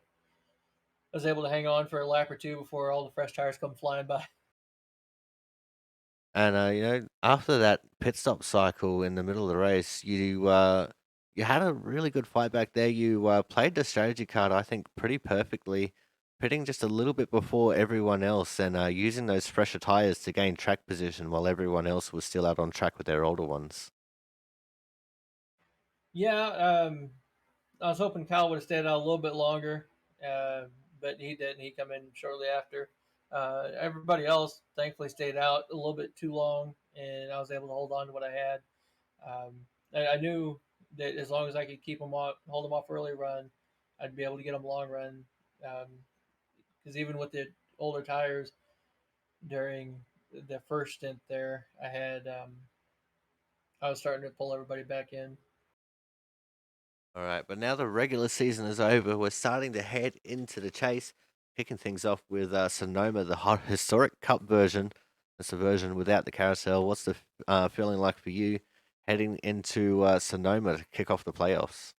was able to hang on for a lap or two before all the fresh tires come flying by. And after that pit stop cycle in the middle of the race, you had a really good fight back there. You played the strategy card, I think, pretty perfectly, pitting just a little bit before everyone else, and using those fresher tires to gain track position while everyone else was still out on track with their older ones. Yeah, I was hoping Kyle would have stayed out a little bit longer, uh, but he didn't. He come in shortly after. Everybody else thankfully stayed out a little bit too long, and I was able to hold on to what I had. I knew that as long as I could keep them off, hold them off early run, I'd be able to get them long run. Because even with the older tires during the first stint there, I had I was starting to pull everybody back in. All right, but now the regular season is over. We're starting to head into the chase, kicking things off with Sonoma, the historic Cup version. It's a version without the carousel. What's the feeling like for you heading into Sonoma to kick off the playoffs?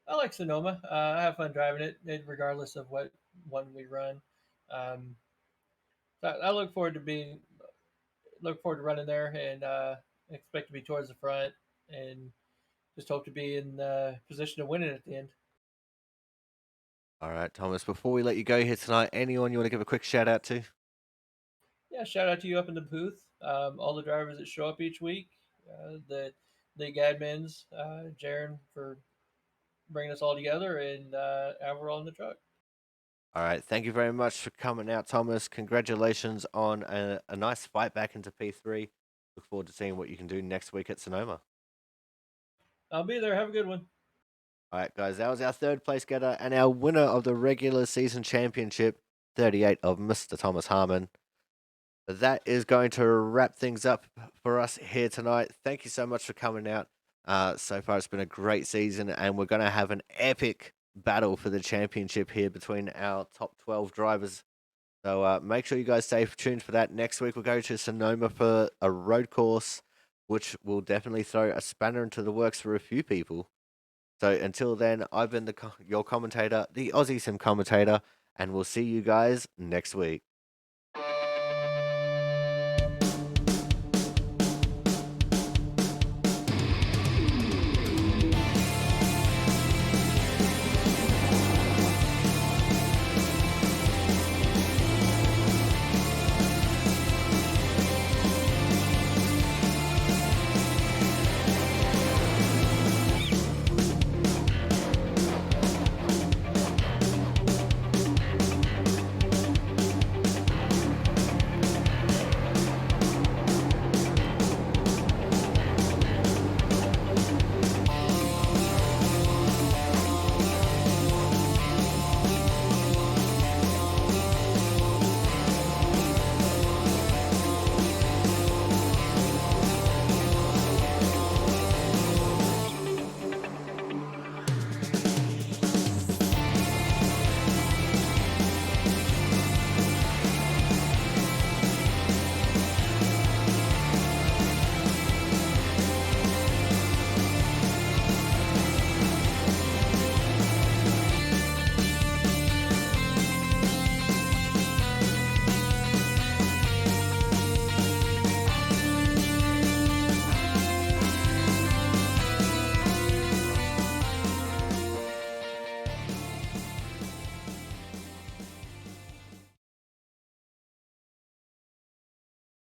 I like Sonoma. I have fun driving it, regardless of what one we run. Um, I look forward to running there and expect to be towards the front and just hope to be in position to win it at the end. All right, Thomas, before we let you go here tonight, anyone you want to give a quick shout out to? Yeah, shout out to you up in the booth, all the drivers that show up each week, the league admins, Jaron for bringing us all together, and Alvaro in the truck. All right, thank you very much for coming out, Thomas. Congratulations on a nice fight back into P3. Look forward to seeing what you can do next week at Sonoma. I'll be there. Have a good one. All right, guys, that was our third place getter and our winner of the regular season championship, 38 of Mr. Thomas Harmon. That is going to wrap things up for us here tonight. Thank you so much for coming out. So far, it's been a great season, and we're going to have an epic battle for the championship here between our top 12 drivers. So make sure you guys stay tuned for that. Next week, we'll go to Sonoma for a road course, which will definitely throw a spanner into the works for a few people. So until then, I've been your commentator, the Aussie Sim commentator, and we'll see you guys next week.